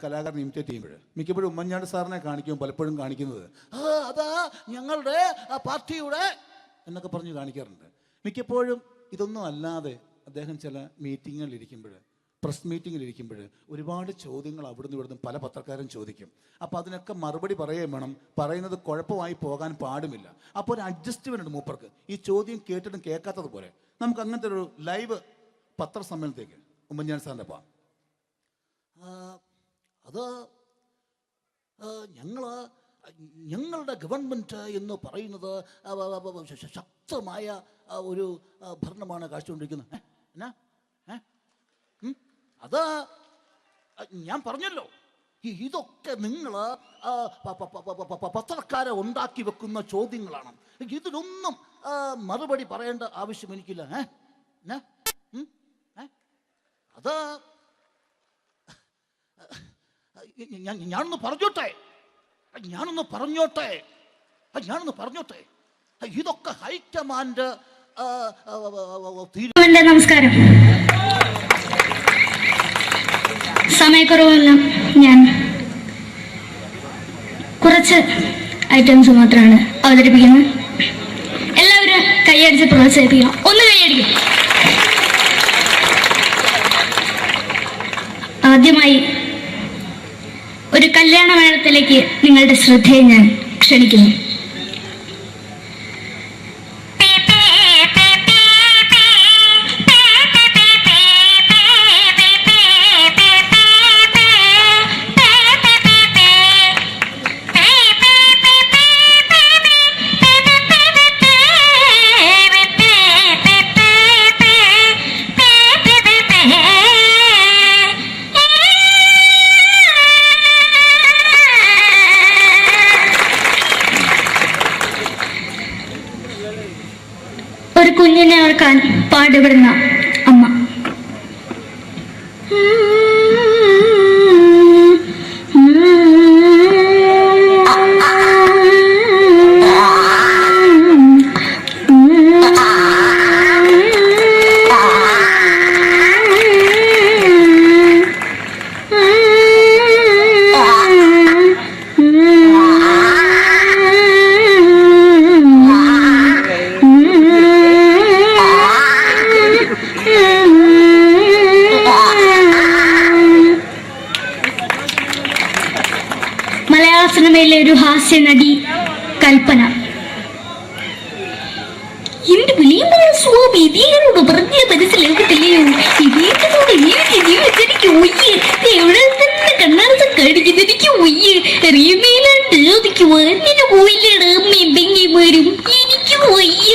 കലാകാരൻ ഇമിറ്റേറ്റ് ചെയ്യുമ്പോൾ മിക്കപ്പോഴും ഉമ്മൻചാണ്ടി സാറിനെ കാണിക്കുമ്പോൾ പലപ്പോഴും കാണിക്കുന്നത് അതാ ഞങ്ങളുടെ പാർട്ടിയുടെ എന്നൊക്കെ പറഞ്ഞ് കാണിക്കാറുണ്ട്. മിക്കപ്പോഴും ഇതൊന്നും അല്ലാതെ അദ്ദേഹം ചില മീറ്റിങ്ങുകളിലിരിക്കുമ്പോൾ, പ്രസ് മീറ്റിങ്ങിലിരിക്കുമ്പോൾ ഒരുപാട് ചോദ്യങ്ങൾ അവിടുന്ന് ഇവിടുന്ന് പല പത്രക്കാരും ചോദിക്കും. അപ്പോൾ അതിനൊക്കെ മറുപടി പറയുകയും വേണം. പറയുന്നത് കുഴപ്പമായി പോകാൻ പാടുമില്ല. അപ്പോൾ ഒരു അഡ്ജസ്റ്റ്മെൻ്റ് ഉണ്ട് മൂപ്പർക്ക്. ഈ ചോദ്യം കേട്ടിട്ടും കേൾക്കാത്തതുപോലെ നമുക്ക് അങ്ങനത്തെ ഒരു ലൈവ് പത്രസമ്മേളനത്തേക്ക് ഉമ്മൻചാണ്ടി സാറിൻ്റെ പോവാം. അത് ഞങ്ങളുടെ ഗവൺമെൻറ് എന്ന് പറയുന്നത് ശക്തമായ ഒരു ഭരണമാണ് കാഴ്ചകൊണ്ടിരിക്കുന്നത്. എന്നാ അത് ഞാൻ പറഞ്ഞല്ലോ, ഇതൊക്കെ നിങ്ങൾ പത്രക്കാരെ ഉണ്ടാക്കി വെക്കുന്ന ചോദ്യങ്ങളാണ്. ഇതിനൊന്നും മറുപടി പറയേണ്ട ആവശ്യം എനിക്കില്ല. അത് ഞാനൊന്ന് പറഞ്ഞോട്ടെ ഇതൊക്കെ ഹൈക്കമാൻഡ്. നമസ്കാരം. സമയക്കുറവെല്ലാം ഞാൻ കുറച്ച് ഐറ്റംസ് മാത്രമാണ് അവതരിപ്പിക്കുന്നത്. എല്ലാവരും കൈയടിച്ച് പ്രോത്സാഹിപ്പിക്കണം. ഒന്ന് കൈയടിക്കും. ആദ്യമായി ഒരു കല്യാണ മേളത്തിലേക്ക് നിങ്ങളുടെ ശ്രദ്ധയെ ഞാൻ ക്ഷണിക്കുന്നു. ഒരു കുഞ്ഞിനെ ഓർക്കാൻ പാടുപെടുന്ന അമ്മ. മലയാള സിനിമയിലെ ഒരു ഹാസ്യ നടി കൽപ്പന. എന്റെ വിളിയുമ്പോൾ സ്വാമി ഇതിനോട് പറഞ്ഞ മനസ്സിലാകത്തില്ലയോ? ഇതേറ്റോട് ജീവിച്ചെനിക്ക് ഒയ്യ്, എവിടെ തന്നെ കണ്ണാറ കടിക്കുന്നത് എനിക്ക് ഒയ്യ്. അറിയുമേലാണ്ട് എനിക്ക് വന്നിന് പോയില്ലേടാ മെമ്പെങ്കിമാരും, എനിക്ക് ഒയ്യ.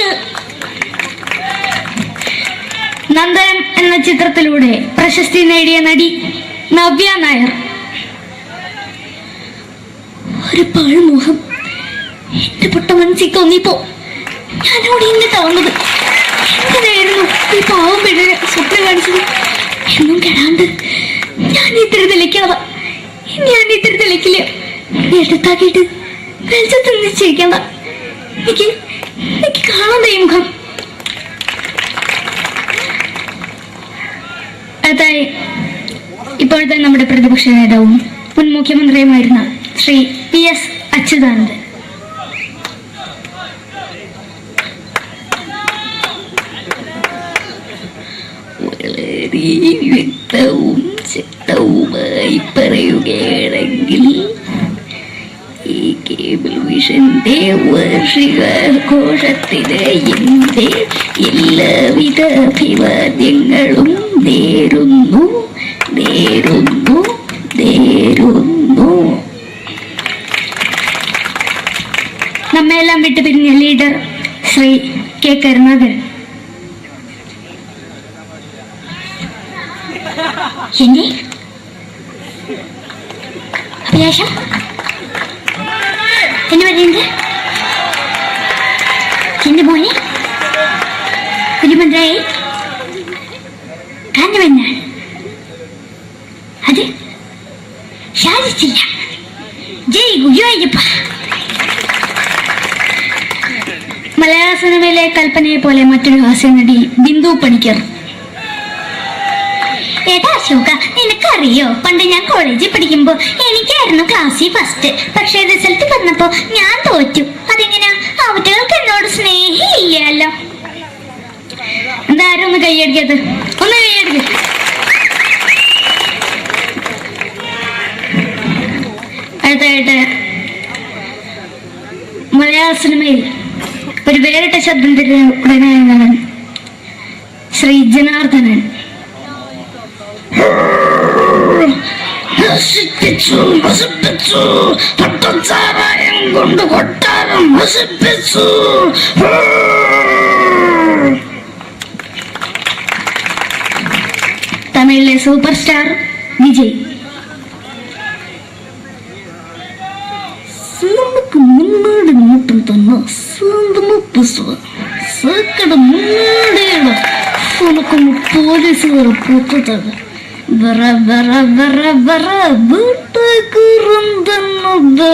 നന്ദനം എന്ന ചിത്രത്തിലൂടെ പ്രശസ്തി നേടിയ നടി നവ്യ നായർ. ഒരു പാഴ്മോഹം എന്റെ പൊട്ട മനസ്സിൽ തോന്നിയപ്പോ ഞാനവിടെ ഇന്നിട്ടാ വന്നത്. എന്തിനായിരുന്നു ഈ പാവം പെണ്ണിനെ സ്വപ്നം കാണിച്ചത്? എന്നും കെടാണ്ട് ഞാൻ ഇത്തിരി തെളിക്കാതെ എടുത്താക്കിയിട്ട് വെളിച്ചത്ത് നിശ്ചയിക്കണ്ട. എനിക്ക് കാണാതെ ഈ മുഖം. അതായി ഇപ്പോഴത്തെ നമ്മുടെ പ്രതിപക്ഷ നേതാവും മുൻ മുഖ്യമന്ത്രിയുമായിരുന്ന ശ്രീ PS അച്യുതാനന്ദൻ. വളരെ വ്യക്തവും ശക്തവുമായി പറയുകയാണെങ്കിൽ ഈ കേബിൾ വിഷന്റെ വാർഷികാഘോഷത്തിന് എന്റെ എല്ലാവിധ അഭിവാദ്യങ്ങളും നേരുന്നു. നമ്മെല്ലാം വിട്ടുപിരിഞ്ഞ ലീഡർ ശ്രീ K. കരുണാകരൻ. എന്റെ അഭിലാഷം എന്ന് പറയുന്നത് എന്റെ മോനെ കുരുമന്ത്രായി കാരണമെന്നാണ്. അത് സാധിച്ചില്ല. ജയ് ഗുരുവായൂരപ്പ. മലയാള സിനിമയിലെ കൽപ്പനയെ പോലെ മറ്റൊരു ഹാസ്യ നടി ബിന്ദു പണിക്കർ. ഏട്ടാ അശോക, നിനക്കറിയോ, പണ്ട് ഞാൻ കോളേജിൽ പഠിക്കുമ്പോ എനിക്കായിരുന്നു ക്ലാസ്സിൽ ഫസ്റ്റ്. പക്ഷെ റിസൾട്ട് വന്നപ്പോ ഞാൻ തോറ്റു. അതെങ്ങനെയാ? അവറ്റകൾക്ക് എന്നോട് സ്നേഹമില്ലല്ലോ. എന്താരും ഒന്ന് കൈയടിക്കത്? ഒന്ന് കൈയടിക്ക. അടുത്തായിട്ട് മലയാള സിനിമയിൽ ഒരു വേറിട്ട ശബ്ദത്തിന്റെ ഉടനാണ് ശ്രീ ജനാർദ്ദനൻ. കൊണ്ട് കൊട്ടാരം നശിപ്പിച്ചു. തമിഴിലെ സൂപ്പർ സ്റ്റാർ വിജയ്. നമുക്ക് മുന്നോടി നോട്ടം തന്ന സ്വന്തം സേക്കട മുന്നോടിയാണ് ഉനക്കൊന്ന് പോലീസുകാർ പൂത്തത്. വറ വറ വറ വറ വീട്ടേക്ക് തന്നത്.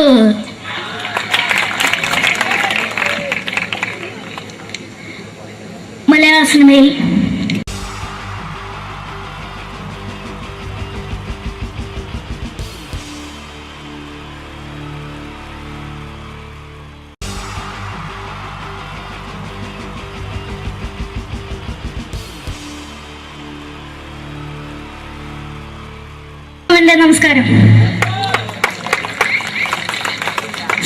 മലയാള സിനിമയിൽ എല്ലാവർക്കും എൻ്റെ നമസ്കാരം.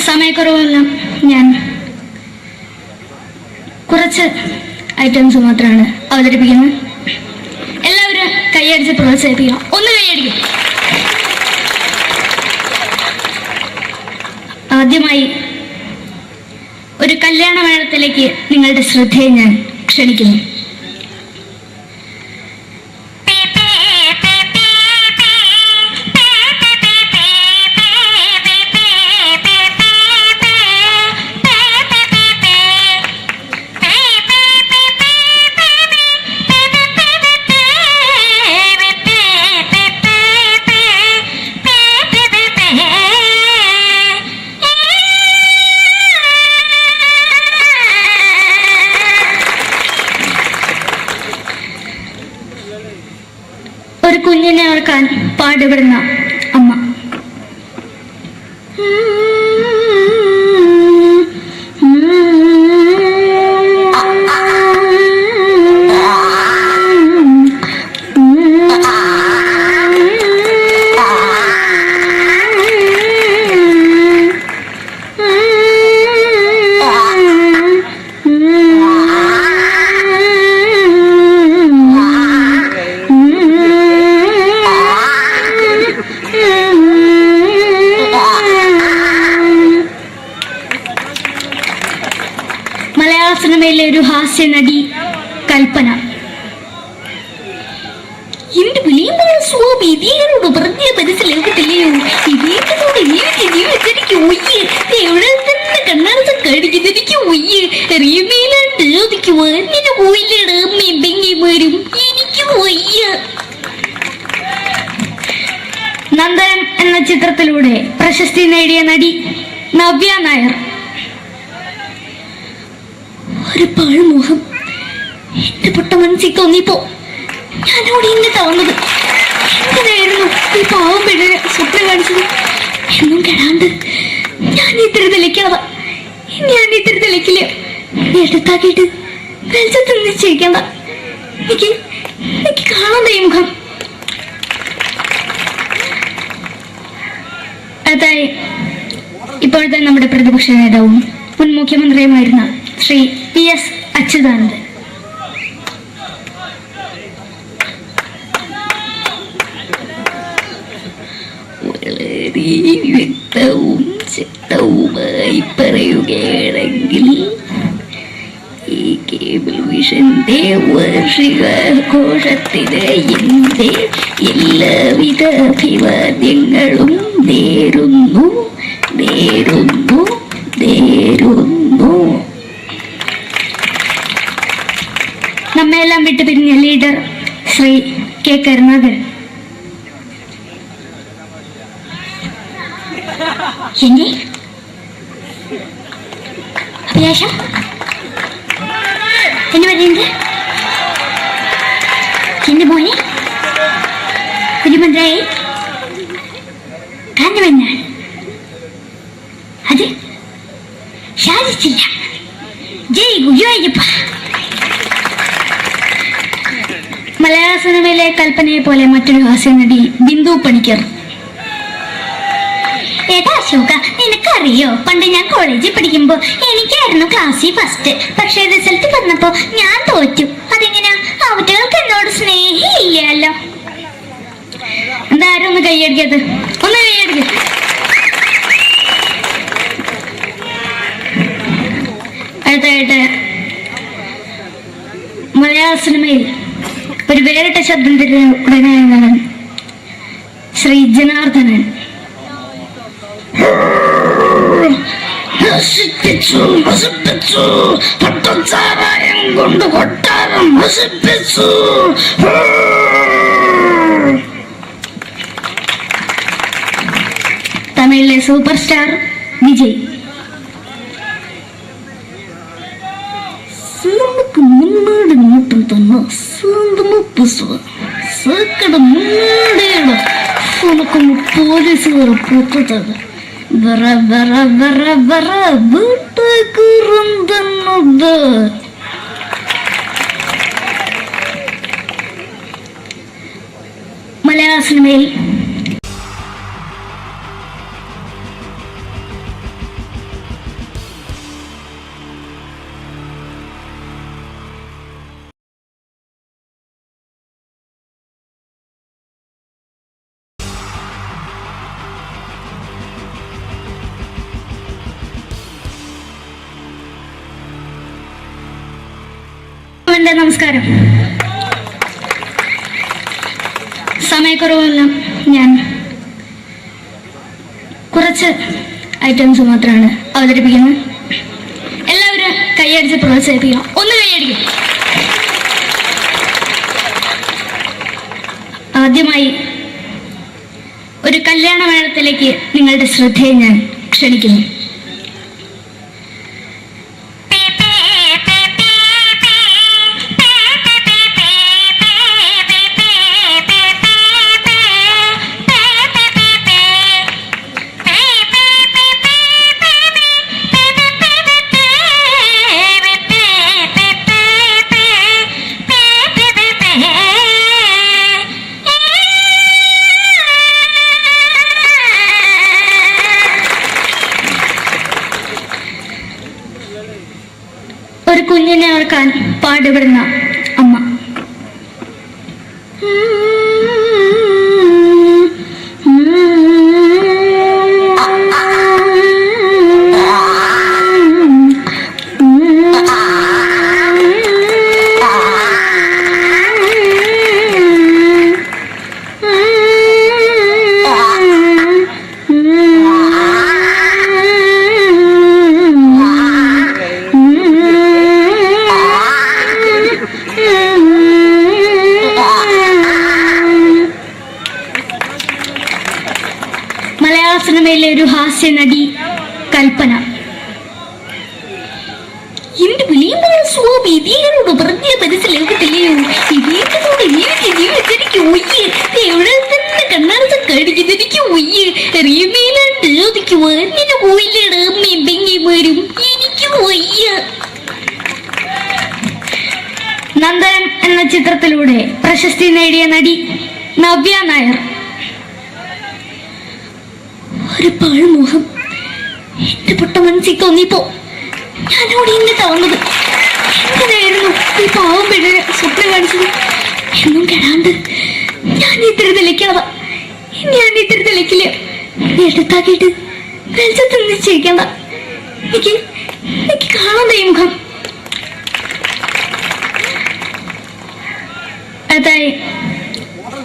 സമയക്കുറവെല്ലാം ഞാൻ കുറച്ച് ഐറ്റംസ് മാത്രമാണ് അവതരിപ്പിക്കുന്നത്. എല്ലാവരും കൈയടിച്ച് പ്രോത്സാഹിപ്പിക്കണം. ഒന്ന് കൈയടിക്കും. ആദ്യമായി ഒരു കല്യാണമേളത്തിലേക്ക് നിങ്ങളുടെ ശ്രദ്ധയെ ഞാൻ ക്ഷണിക്കുന്നു. ഒരു കുഞ്ഞിനെ ഓർക്കാൻ പാടുപെടുന്ന അമ്മ. മലയാള സിനിമയിലെ ഒരു ഹാസ്യ നടി കൽപ്പന. എന്റെ വിളിയുമ്പോൾ സ്വാമി ഇതിനോട് പറഞ്ഞ മനസ്സിലാകത്തില്ലയോ? ഇതിനോട് എനിക്ക് ജീവിച്ചെനിക്ക് ഒയ്യ് എവിടെ തന്നെ കണ്ണാടത്ത് കാണിക്കുന്നത് എനിക്ക് ഒയ്യ് അറിയുന്നതിലാണ്ട് ചോദിക്കുവാൻ നിന്നെ പോയില്ലേടാ അമ്മയും പെങ്ങിമാരും എനിക്ക് ഒയ്യ. നന്ദനം എന്ന ചിത്രത്തിലൂടെ പ്രശസ്തി നേടിയ നടി നവ്യ നായർ. ഒരു പാഴ്മുഖം എന്റെ പൊട്ട മനസ്സിൽ തോന്നിയപ്പോ ഞാനോട് ഇങ്ങോട്ടാ വന്നത്. എങ്ങനെയായിരുന്നു ഈ പാവം പെണ്ണിനെ സ്വപ്നം കാണിച്ചത്? എന്നും കെടാണ്ട് ഞാൻ ഇത്തിരി തെളിക്കാതെ എടുത്താക്കിയിട്ട് വെളിച്ചത്ത് നിശ്ചയിക്കണ്ട. എനിക്ക് കാണണ്ട ഈ മുഖം. അതായി ഇപ്പോഴത്തെ നമ്മുടെ പ്രതിപക്ഷ നേതാവും മുൻ മുഖ്യമന്ത്രിയുമായിരുന്ന ശ്രീ PS അച്യുതാനന്ദൻ. വളരെ വ്യക്തവും ശക്തവുമായി പറയുകയാണെങ്കിൽ ഈ കേബിൾ വിഷന്റെ വാർഷികാഘോഷത്തിന് എന്റെ എല്ലാവിധ അഭിവാദ്യങ്ങളും നേരുന്നു. നമ്മയെല്ലാം വിട്ടു പിരിഞ്ഞ ലീഡർ ശ്രീ കെ കരുണാകരൻ. എന്റെ അഭിലാഷം എന്ന് പറയുന്നത് എന്റെ മോനെ തിരുമന്ത്രായി കാരണവെന്നാണ്. അത് സാധിച്ചില്ല. ജയ് ഗുരുവായൂരപ്പ. മലയാള സിനിമയിലെ കൽപ്പനയെ പോലെ മറ്റൊരു ഹാസ്യ നടി ബിന്ദു പണിക്കർ. ഏട്ടാ അശോക, നിനക്കറിയോ പണ്ട് ഞാൻ കോളേജിൽ പഠിക്കുമ്പോ എനിക്കായിരുന്നു ക്ലാസ്സിൽ ഫസ്റ്റ്. പക്ഷെ റിസൾട്ട് വന്നപ്പോ ഞാൻ തോറ്റു. അതെങ്ങനെയാ? അവറ്റകൾക്ക് എന്നോട് സ്നേഹമില്ലല്ലോ. എന്തായാലും ഒന്ന് കൈയടിക്കത്, ഒന്ന് കൈയടിക്ക. അടുത്തായിട്ട് മലയാള സിനിമയിൽ ഒരു വേറിട്ട ശബ്ദം ഉടനെയാണ് ശ്രീ ജനാർദ്ദനൻ. പട്ടച്ചാരായം കൊണ്ട് കൊട്ടാരം നശിപ്പിച്ചു. തമിഴിലെ സൂപ്പർ സ്റ്റാർ വിജയ്. നമുക്ക് മുന്നോടി നോട്ടം തന്ന സ്വന്തം സക്കട മുന്നോടിയാണ് ഉനക്കൊന്ന് പോലീസുകാർ പൂത്തത്. വീട്ടേക്കുറന്തന്നത് മലയാള സിനിമയിൽ എൻ്റെ നമസ്കാരം. സമയക്കുറവെല്ലാം ഞാൻ കുറച്ച് ഐറ്റംസ് മാത്രമാണ് അവതരിപ്പിക്കുന്നത്. എല്ലാവരും കൈയടിച്ച് പ്രോത്സാഹിപ്പിക്കണം. ഒന്ന് കൈയടിക്കും. ആദ്യമായി ഒരു കല്യാണ മേളത്തിലേക്ക് നിങ്ങളുടെ ശ്രദ്ധയെ ഞാൻ ക്ഷണിക്കുന്നു. ഒരു കുഞ്ഞിനെ ഓർക്കാൻ പാടുപെടുന്ന അമ്മ. മലയാള സിനിമയിലെ ഒരു ഹാസ്യ നടി കൽപ്പന. എന്റെ വിളിയുമ്പോൾ സ്വാമി ഇതിനോട് പറഞ്ഞ മനസ്സിലാകത്തില്ലയോ? ഇതിനോട് എനിക്ക് ജീവിതത്തിലേക്ക് ഒയ്യ് എവിടെ തന്നെ കണ്ണാട കടിക്കുന്നത് എനിക്ക് ഒയ്യ് അറിയുമേലാണ്ട് എനിക്ക് വന്നിട്ട് പോയില്ലേടാ അമ്മയും പെങ്ങന്മാരും എനിക്ക് വയ്യ. നന്ദനം എന്ന ചിത്രത്തിലൂടെ പ്രശസ്തി നേടിയ നടി നവ്യ നായർ. ഒരു പാഴ്മോഹം എന്റെ പൊട്ട മനസ്സിൽ തോന്നിയപ്പോ ഞാനോട് ഇന്നിട്ടാ വന്നത്. എങ്ങനെയായിരുന്നു ഈ പാവം പെണ്ണിനെ സ്വപ്നം കാണിച്ചത്? എന്നും കെടാണ്ട് ഞാൻ ഇത്തിരി തെളിക്കാതാ. ഞാൻ ഇത്തിരി തെളിക്കില്ല. എടുത്താക്കിയിട്ട് വെളിച്ചത്തിൽ നിശ്ചയിക്കണ്ട. എനിക്ക് കാണാൻ ഈ മുഖം. അതായി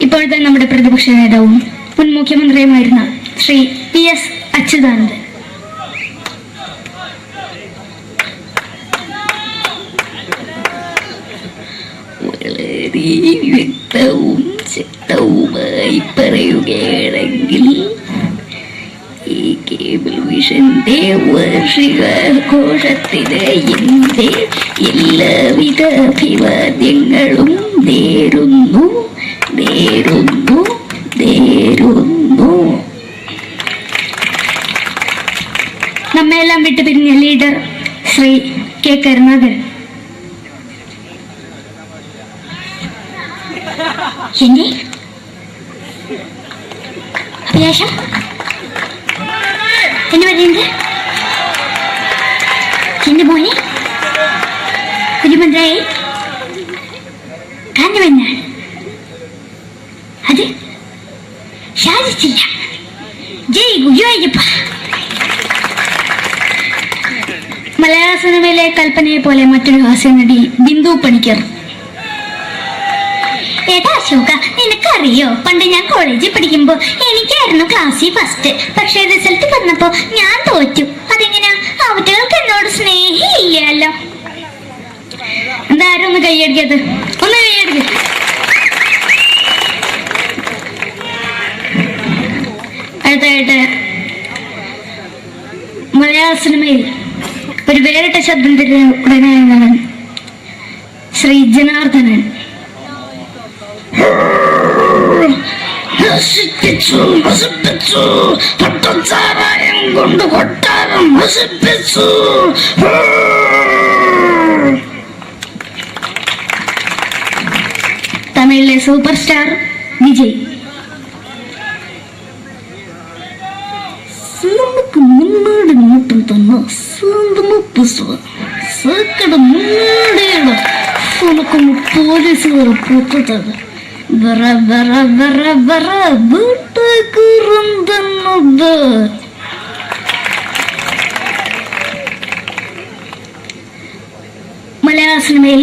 ഇപ്പോഴത്തെ നമ്മുടെ പ്രതിപക്ഷ നേതാവും മുൻ മുഖ്യമന്ത്രിയുമായിരുന്ന ശ്രീ PS അച്യുതാനന്ദൻ. വളരെ വ്യക്തവും ശക്തവുമായി പറയുകയാണെങ്കിൽ ഈ കേബിൾ വിഷന്റെ വാർഷികാഘോഷത്തിന് എന്റെ എല്ലാവിധ അഭിവാദ്യങ്ങളും നേരുന്നു. നമ്മെല്ലാം വിട്ടുപിരിഞ്ഞ ലീഡർ ശ്രീ K. കരുണാകരൻ. എന്റെ അഭിലാഷം എന്ന് പറയുന്നത് എന്റെ മോനെ കുഞ്ഞുമന്ത്രായി കാണുമെന്നാണ്. അത് സാധിച്ചില്ല. ജയ് ഗുരുവായൂരപ്പ. മലയാള സിനിമയിലെ കൽപ്പനയെ പോലെ മറ്റൊരു ഹാസ്യ നടി ബിന്ദു പണിക്കർ. ഏട്ടാ അശോക, നിനക്കറിയോ പണ്ട് ഞാൻ കോളേജിൽ പഠിക്കുമ്പോ എനിക്കായിരുന്നു ക്ലാസ്സിൽ ഫസ്റ്റ്. പക്ഷെ റിസൾട്ട് വന്നപ്പോ ഞാൻ തോറ്റു. അതെങ്ങനെയാ? അവറ്റകൾക്ക് എന്നോട് സ്നേഹമില്ലല്ലോ. എന്താരും ഒന്ന് കൈയടിക്കത്? ഒന്ന് കൈയടിക്ക. അടുത്തായിട്ട് മലയാള സിനിമയിൽ ഒരു വേറിട്ട ശബ്ദത്തിന്റെ ഉടനാണ് ശ്രീ ജനാർദ്ദനൻ. കൊണ്ട് കൊട്ടാരം നശിപ്പിച്ചു. തമിഴിലെ സൂപ്പർ സ്റ്റാർ വിജയ്. നമുക്ക് മുന്നോട് നോട്ടം തന്ന സ്വന്തം സക്കട മുന്നോടിയാണ് നമുക്ക് പോലീസുകാർ പുറത്തത്. വറ വറ വറ വറ വീട്ടുകുറുന്നത്. മലയാള സിനിമയിൽ